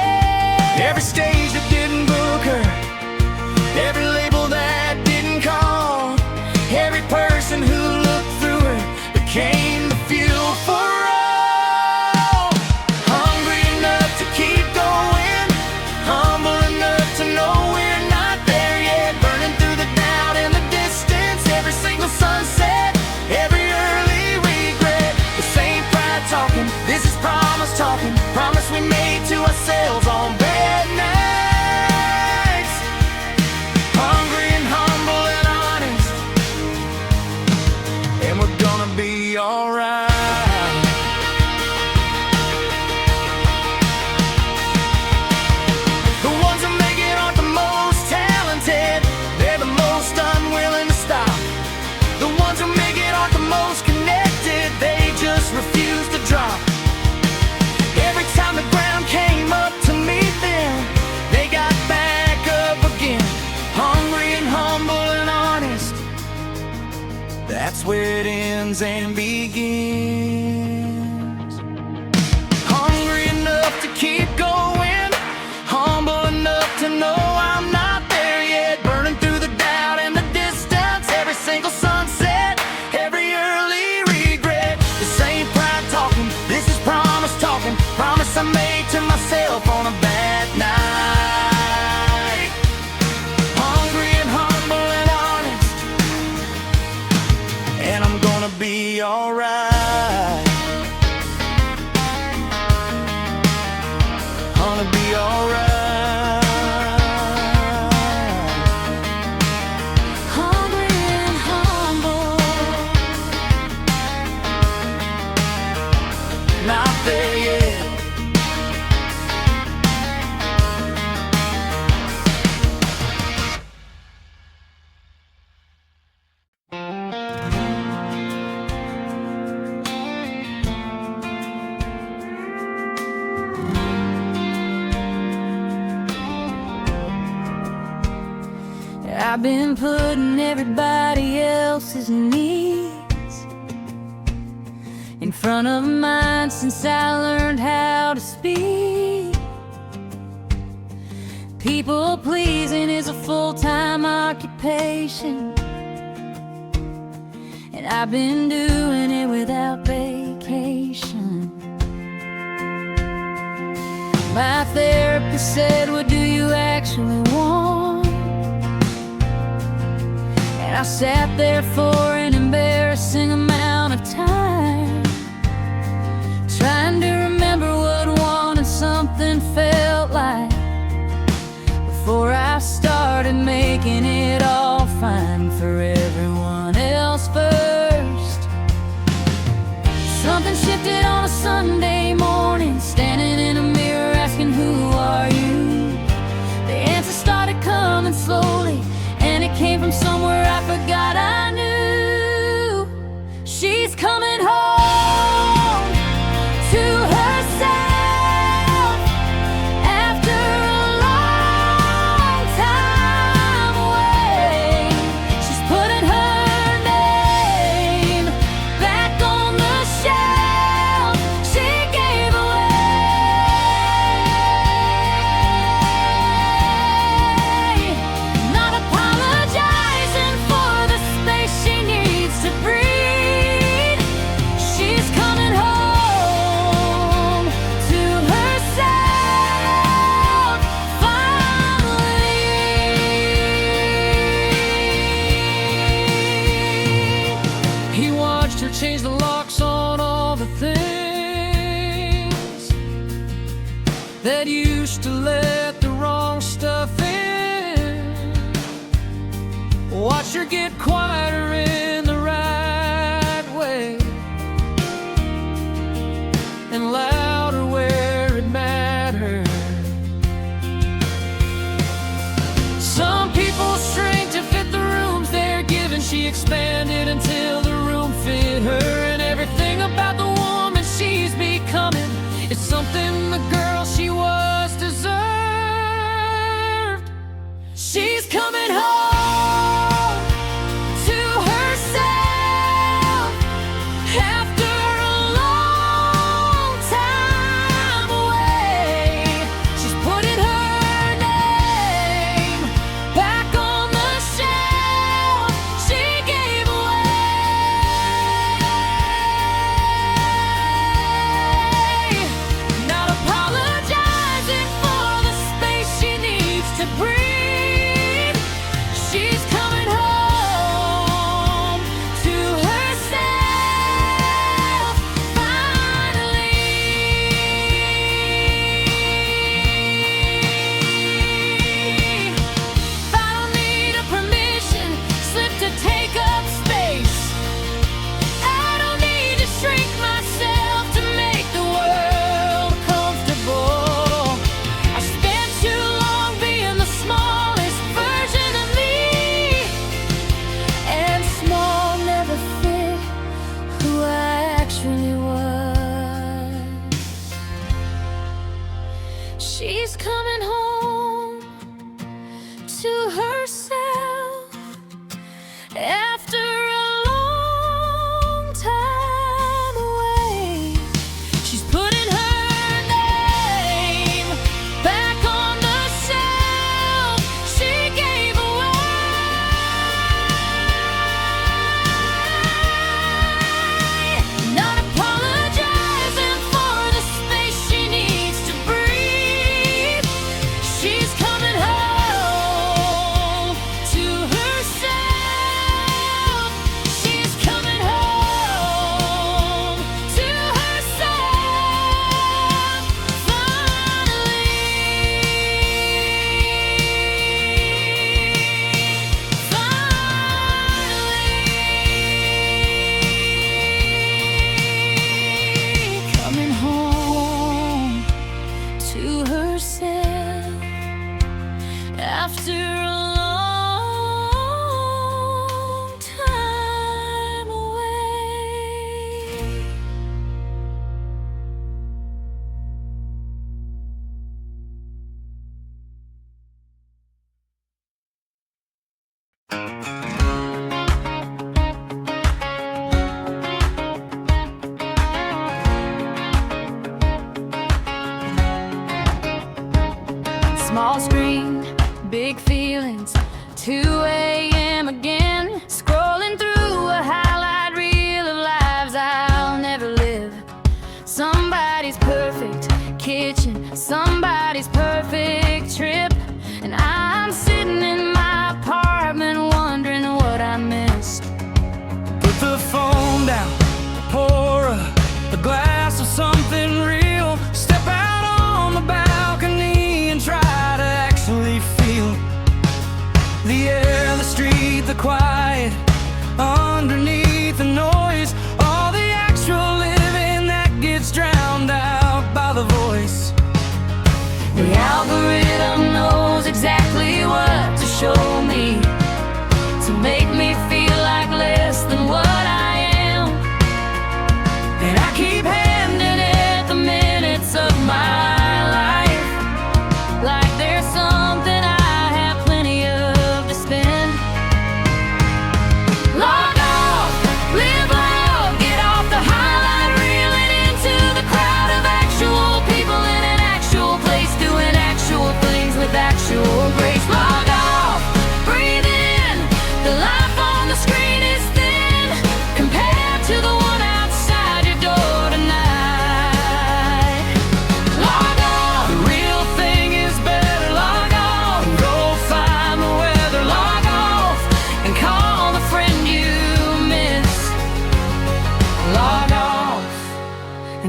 Every stage that didn't book her, every label that didn't call, every person who looked through her became the fuel for all. Hungry enough to keep going, humble enough to know we're not there yet. Burning through the doubt and the distance, every single sunset, that's where it ends and begins. Hungry enough to keep going, humble enough to know I'm not there yet. Burning through the doubt and the distance, every single sunset, every early regret. This ain't pride talking, this is promise talking. Promise I made to myself on a bad night. Hungry and humble and honest, and I'm gonna be alright. Gonna be alright. Hungry and humble, Not there yet. I've been putting everybody else's needs in front of mine since I learned how to speak. People pleasing is a full-time occupation, and I've been doing it without vacation. My therapist said, what do you actually want? And I sat there for an embarrassing amount of time, trying to remember what wanting something felt like, before I started making it all fine for everyone else first. Something shifted on a Sunday morning, standing in a mirror asking, who are you? The answer started coming slowly, and it came from somewhere I forgot I knew. She's coming home to herself after a long time away. She's putting her name back on the shelf she gave away. Not apologizing for the space she needs to breathe. She's coming home to herself finally. He watched her change the locks on all the things that used to let the wrong stuff in. Watch her get quieter in the right way, and louder where it mattered. Some people shrink to fit the rooms they're given. She expanded until the room fit her, and everything about the woman she's becoming is something the girl she was deserved. She's coming home to herself after a long time away. She's putting her name back on the shelf she gave away. Not apologizing for the space she needs to breathe.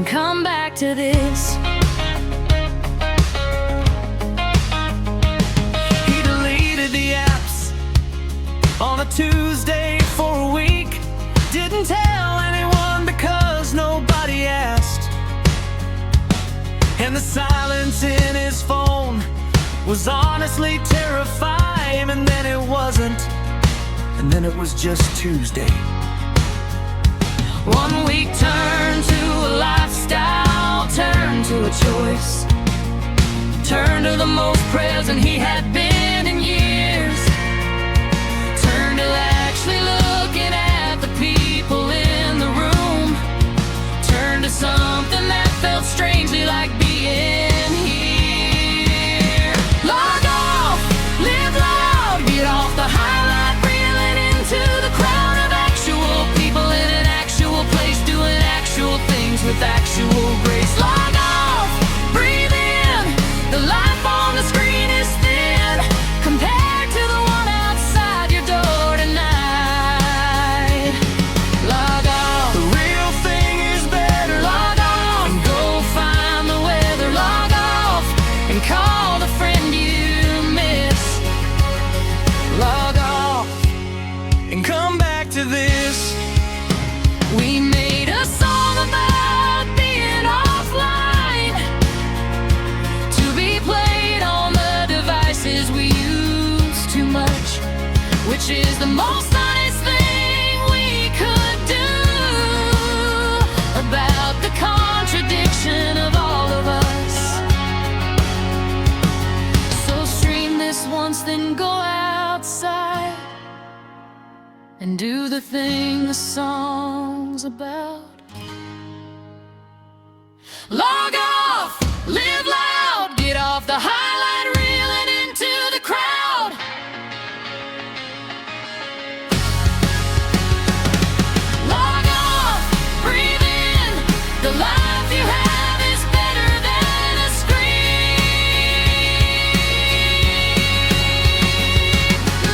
come back to this. He deleted the apps on a Tuesday for a week. Didn't tell anyone because nobody asked. And the silence in his phone was honestly terrifying. And then it wasn't, and then it was just Tuesday. 1 week turned to a lifestyle, turned to a choice, turned to the most present he had been in years, turned to actually looking at the people in the room, turned to something that felt strangely like being here. Log off, live loud, get off the highlight reel and into the crowd of actual people in an actual place, doing actual things with actual grace. Log off, breathe in, the life on the screen is thin compared to the one outside your door tonight. Log off, The real thing is better. log off, and go find the weather. Log off, and call the friend you miss. Log off, And come back to this. we made a song about being offline, to be played on the devices we use too much, which is the most honest thing we could do about the contradiction of all of us. So stream this once, then go outside and do the thing the song's about. Log off, live loud, get off the highlight reel and into the crowd. Log off, breathe in, the life you have is better than a screen.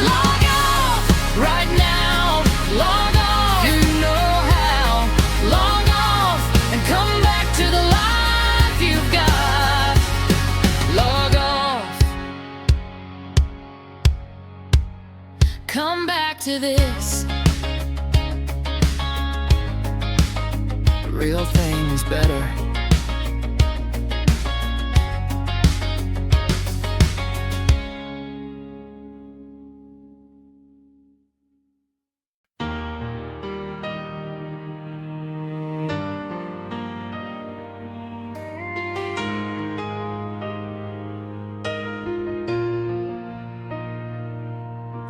Log off, right now, log off, you know how. Log off, and come back to the life you've got. Log off, come back to this. The real thing is better.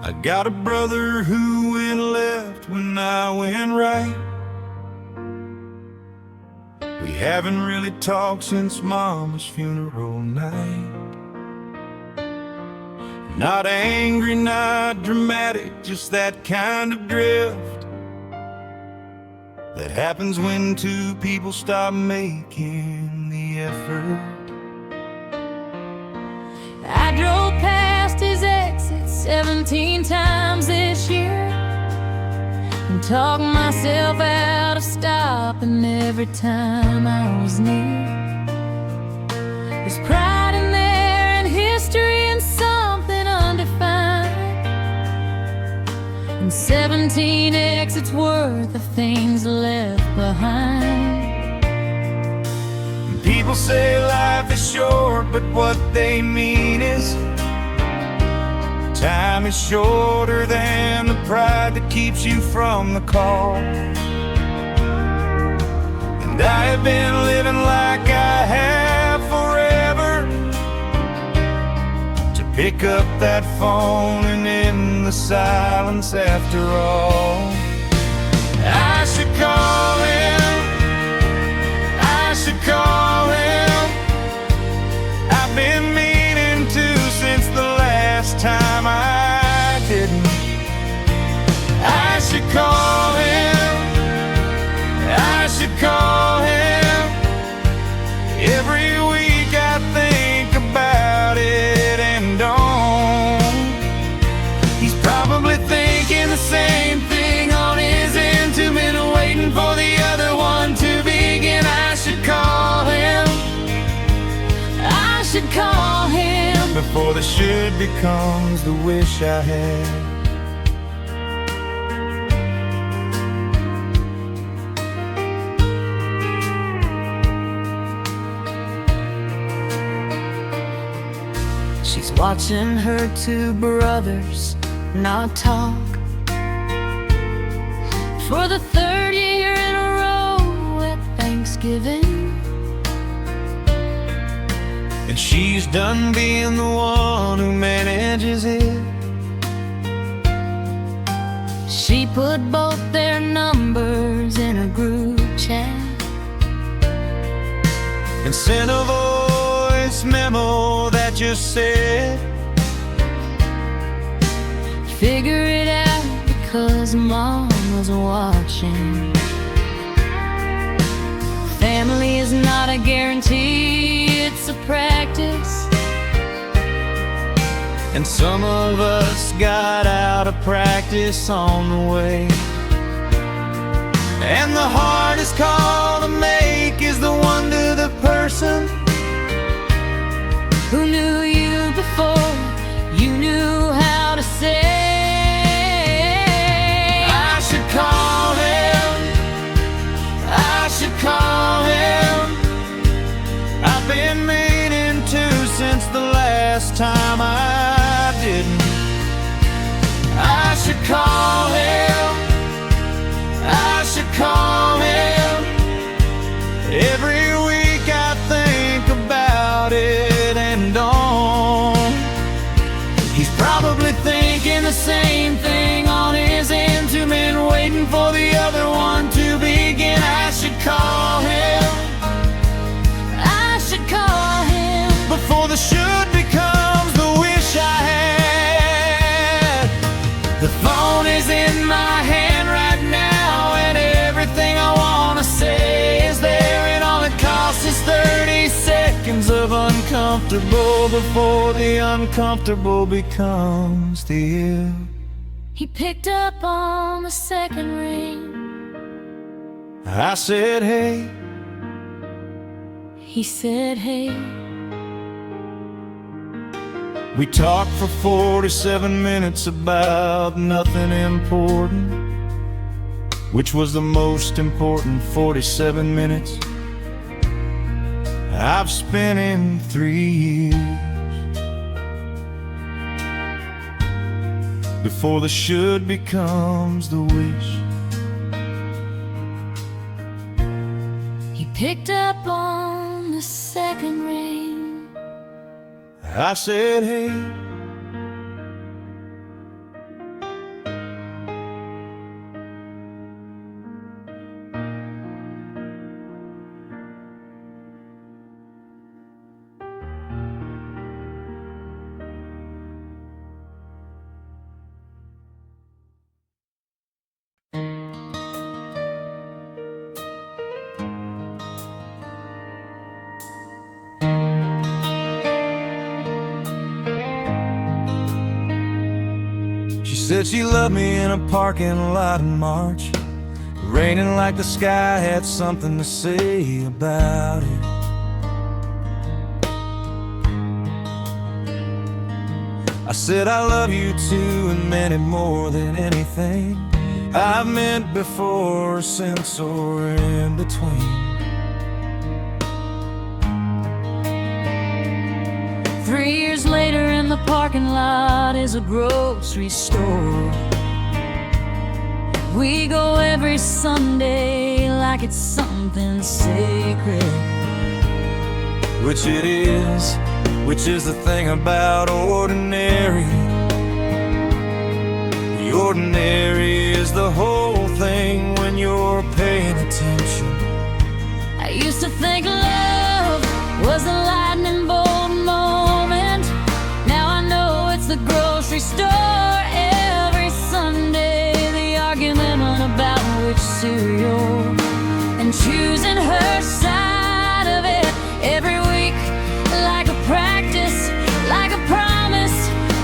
I got a brother who went left when I went right. We haven't really talked since Mama's funeral night. Not angry, not dramatic, just that kind of drift that happens when two people stop making the effort. I drove past his exit 17 times this year and talked myself out of stopping every time I was near. There's pride in there and history and something undefined, and 17 exits worth of things left behind. People say life is short, but what they mean is time is shorter than the pride that keeps you from the call. And I have been living like I have forever, to pick up that phone and in the silence after all. I should call him, I should call him. I've been meaning to since the last time I didn't. I should call him, I should call him. Every week I think about it and don't. He's probably thinking the same thing should becomes the wish I had. She's watching her two brothers not talk for the third year in a row at Thanksgiving. And she's done being the one who manages it. She put both their numbers in a group chat and sent a voice memo that just said, figure it out because Mom was watching. Family is not a guarantee, it's a practice. and some of us got out of practice on the way. And the hardest call to make is the one to the person who knew you before you knew how to say, I should call him, I should call him. I've been meaning to since the last time I didn't. I should call him, I should call him. Every week I think about it and don't. He's probably thinking the same thing on his end. Two men waiting for the other one to begin. I should call him, I should call him. before the should becomes the wish I had. The phone is in my hand right now, and everything I want to say is there, and all it costs is 30 seconds of uncomfortable before the uncomfortable becomes the ill. He picked up on the second ring. I said, hey. He said, hey. We talked for 47 minutes about nothing important, which was the most important 47 minutes I've spent in 3 years. Before the should becomes the wish. He picked up on the second ring. I said, hey. She said she loved me in a parking lot in March, raining like the sky had something to say about it. I said I love you too and meant it more than anything I've meant before, since, or in between. 3 years later in the parking lot is a grocery store. We go every Sunday like it's something sacred. Which it is, which is the thing about ordinary. The ordinary is the whole thing when you're paying attention. I used to think love was a lightning bolt moment. Now I know it's the grocery store every Sunday. The argument about which cereal, and choosing her side of it every week, like a practice, like a promise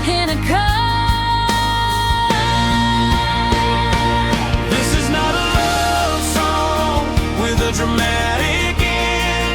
in a card. This is not a love song with a dramatic end.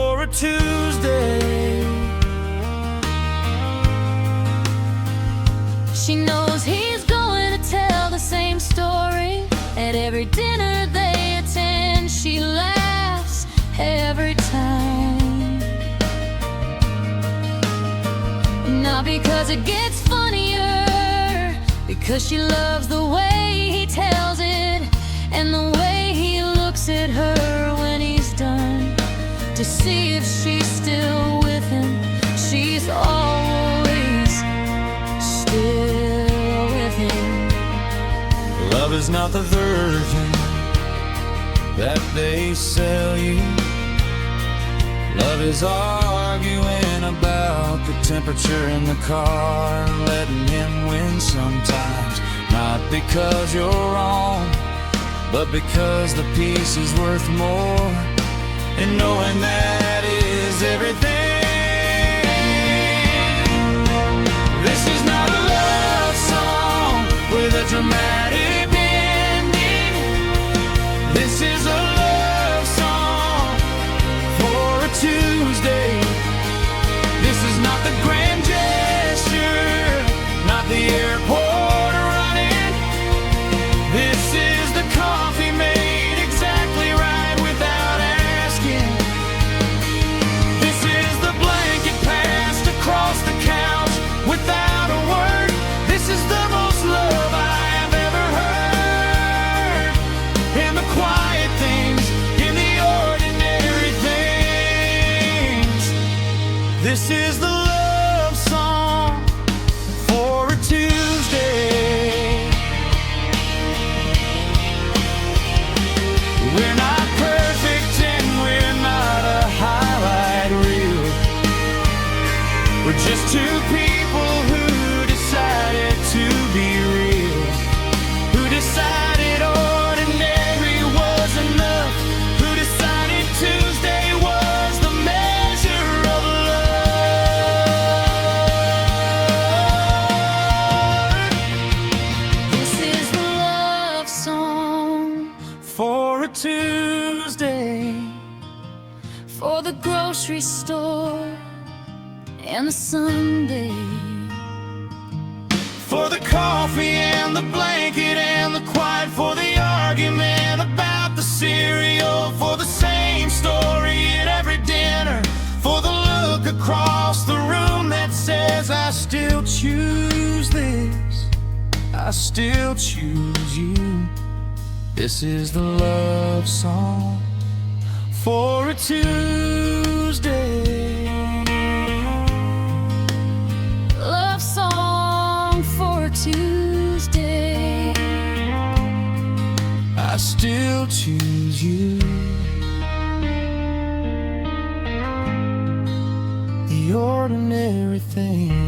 for a Tuesday. She knows he's going to tell the same story at every dinner they attend. She laughs every time, not because it gets funnier, because she loves the way he tells it and the way he looks at her when he's done, to see if she's still with him. She's always still with him. Love is not the version that they sell you. Love is arguing about the temperature in the car, letting him win sometimes, not because you're wrong, but because the peace is worth more, and knowing that is everything. This is not a love song with a dramatic ending. This is a love song for a Tuesday. This is not the grand gesture, not the airport running. This is the coffee made exactly right without asking. This is the blanket passed across the couch without a word. This is the most love I have ever heard. In the quiet things, in the ordinary things. This is the love song for a Tuesday. We're not perfect and we're not a highlight reel. We're just two people who decided to be real, who decided ordinary was enough, who decided Tuesday was the measure of love. This is the love song For a Tuesday, for the grocery store and the Sunday. for the coffee and the blanket and the quiet, for the argument about the cereal, for the same story at every dinner, for the look across the room that says I still choose this, I still choose you. This is the love song for a Tuesday. Love song for a Tuesday. I still choose you. The ordinary things.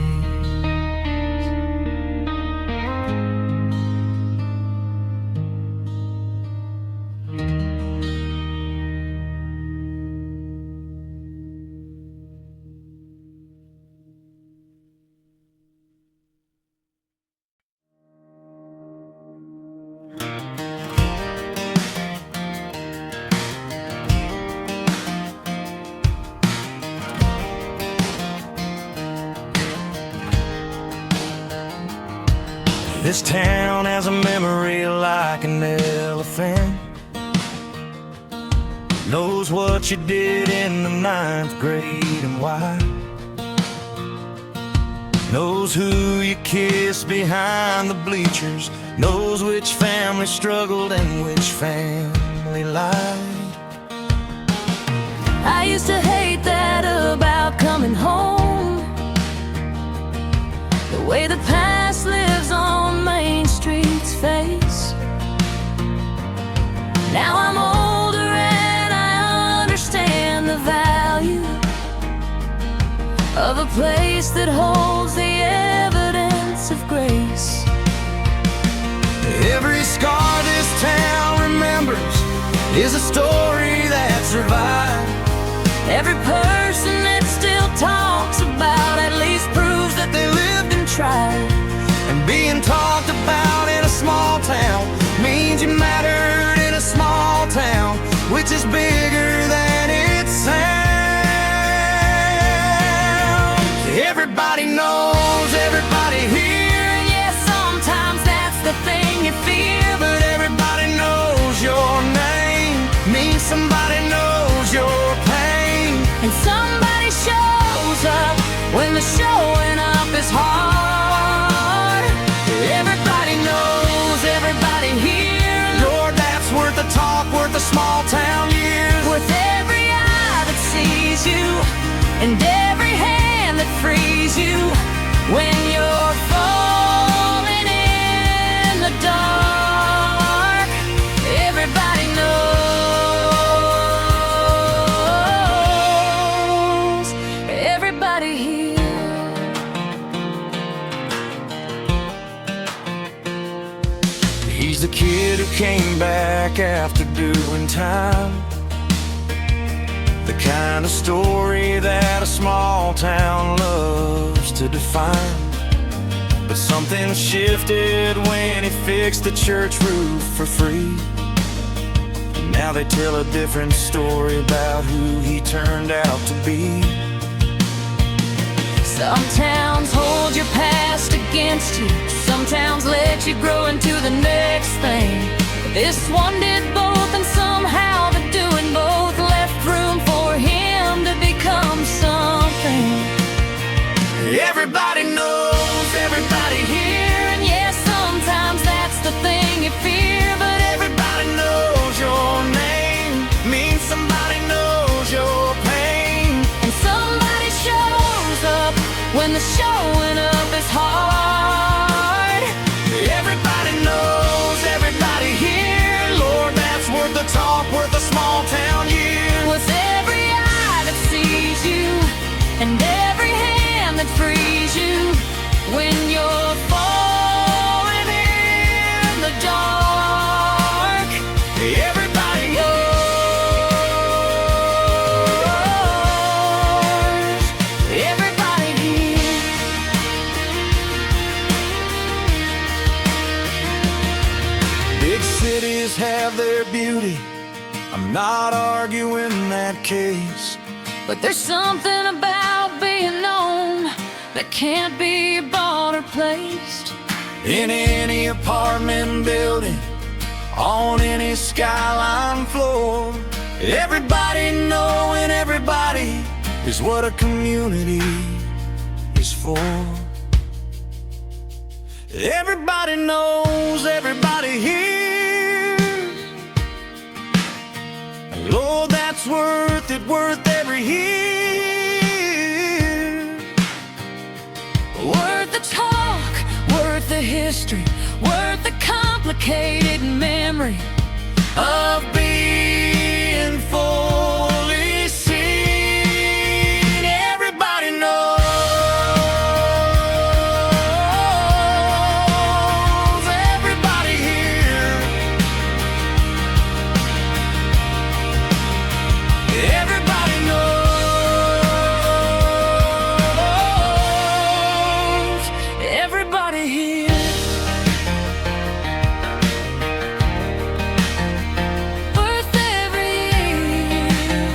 This town has a memory like an elephant. Knows what you did in the 9th grade and why. Knows who you kissed behind the bleachers. Knows which family struggled and which family lied. I used to hate that about coming home, the way the past lives on Main Street's face. Now I'm older and I understand the value of a place that holds the evidence of grace. Every scar this town remembers is a story that survived. Every person that still talks about at least proves that they lived and tried. And being talked about in a small town means you mattered in a small town, which is bigger than it sounds. and every hand that frees you when you're falling in the dark. Everybody knows, everybody here. He's the kid who came back after doing time, the kind of story that a small town loves to define. But something shifted when he fixed the church roof for free. And now they tell a different story about who he turned out to be. Some towns hold your past against you, some towns let you grow into the next thing. This one did both, and somehow the doing both left room for him to become something. Everybody knows, everybody here, And yes, sometimes that's the thing you fear, but everybody knows your name, means somebody knows your pain. and somebody shows up when the showing up is hard. Everybody knows, everybody here, Lord, that's worth the talk, worth a small town year. With every eye that sees you and every hand that frees you when you're falling in the dark. Everybody knows, everybody here. Big cities have their beauty, I'm not arguing that case. But there's something about being known that can't be bought or placed. In any apartment building, on any skyline floor, everybody knowing everybody is what a community is for. Everybody knows, everybody here, Lord, that's worth it, worth every year. Worth the talk, worth the history, worth the complicated memory Of being fully seen. Everybody knows, everybody here, everybody knows, everybody here. worth every year.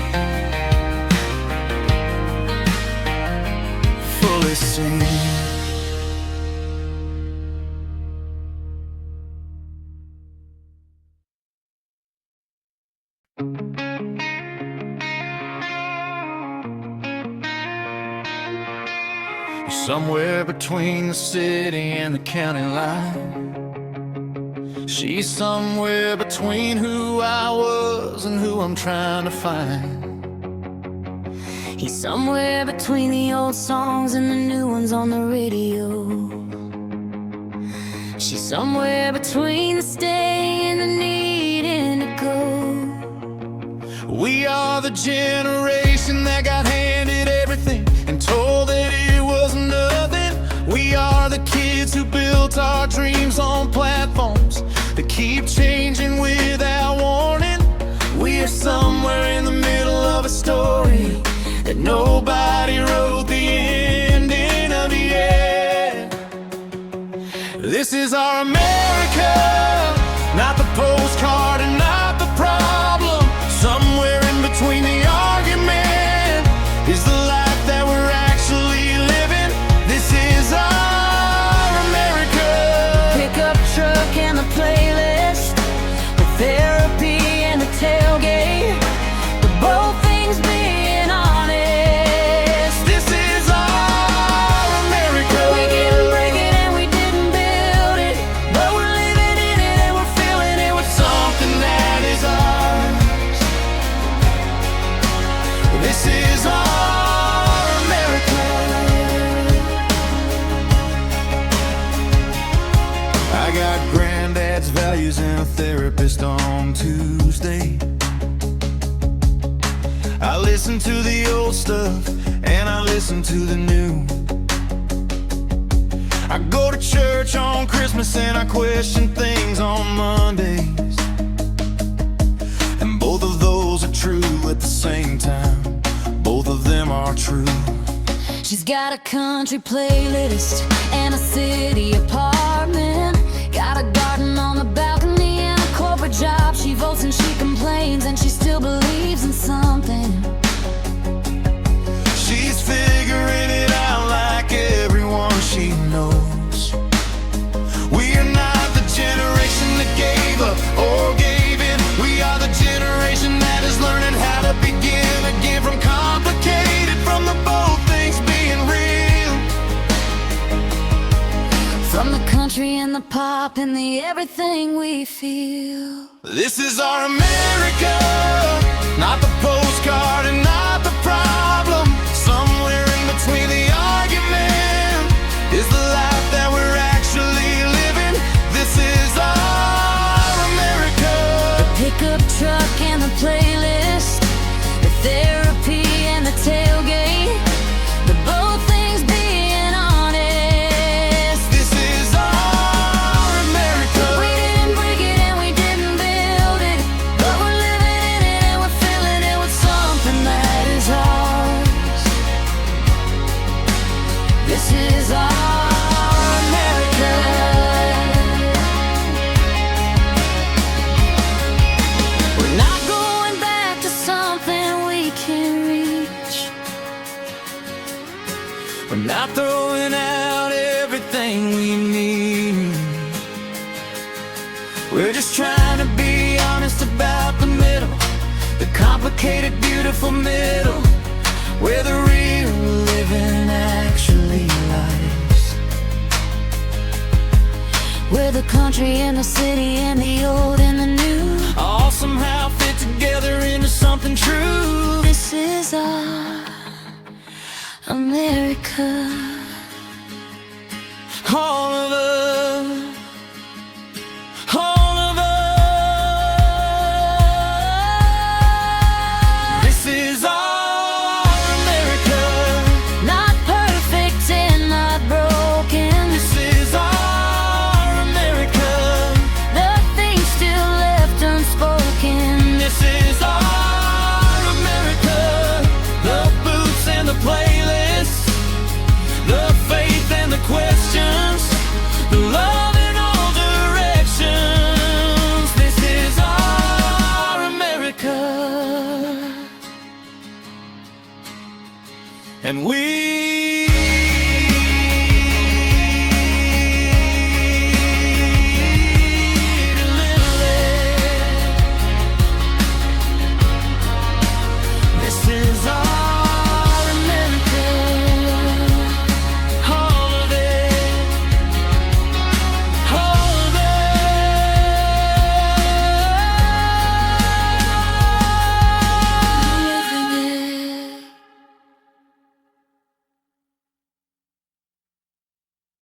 Fully seen. Somewhere between the city and the county line, she's somewhere between who I was and who I'm trying to find. He's somewhere between the old songs and the new ones on the radio. She's somewhere between the stay and the needing to go. We are the generation that got handed everything and told that it was nothing. We are the kids who built our dreams on platforms that keep changing without warning. We are somewhere in the middle of a story that nobody wrote the ending of yet. This is our America, not the postcard and not the problem. Somewhere in between the argument is the life that we're actually living. This is our America. Pickup truck and the playlist, the therapy and the tailgate, but both things being honest. This is our America. We didn't break it and we didn't build it, but we're living in it and we're feeling it with Something that is ours. This is our Mondays and a therapist on Tuesday. I listen to the old stuff and I listen to the new. I go to church on Christmas and I question things on Mondays. And both of those are true at the same time. Both of them are true. She's got a country playlist and a city apartment. Got a garden on the balcony and a corporate job. She votes and she complains and she still believes in something. She's figuring it out like everyone she knows. We are not the generation that gave up or gave in. We are the generation that is learning how to begin again. From complicated, from the bold things being real. From the country and the pop and the everything we feel. This is our America, not the postcard and not the problem. Somewhere in between the argument is the life that we're actually living. This is our America. The pickup truck and the playlist, the therapy and the tailgate, the both things being honest. This is our America. We didn't break it and we didn't build it, but we're living in it and we're filling it with something that is ours. This is our America. We're not going back to something we can't reach. We're not throwing out everything we need. We're just trying to be honest about the middle, the complicated, beautiful middle, where the real living actually lies. Where the country and the city and the old and the new all somehow fit together into something true. This is our America. All of us, all of us. This is our America. Not perfect and not broken. This is our America. Nothing still left unspoken. This is our America. The boots and the playlists, the faith and the questions, the love in all directions. This is our America. And we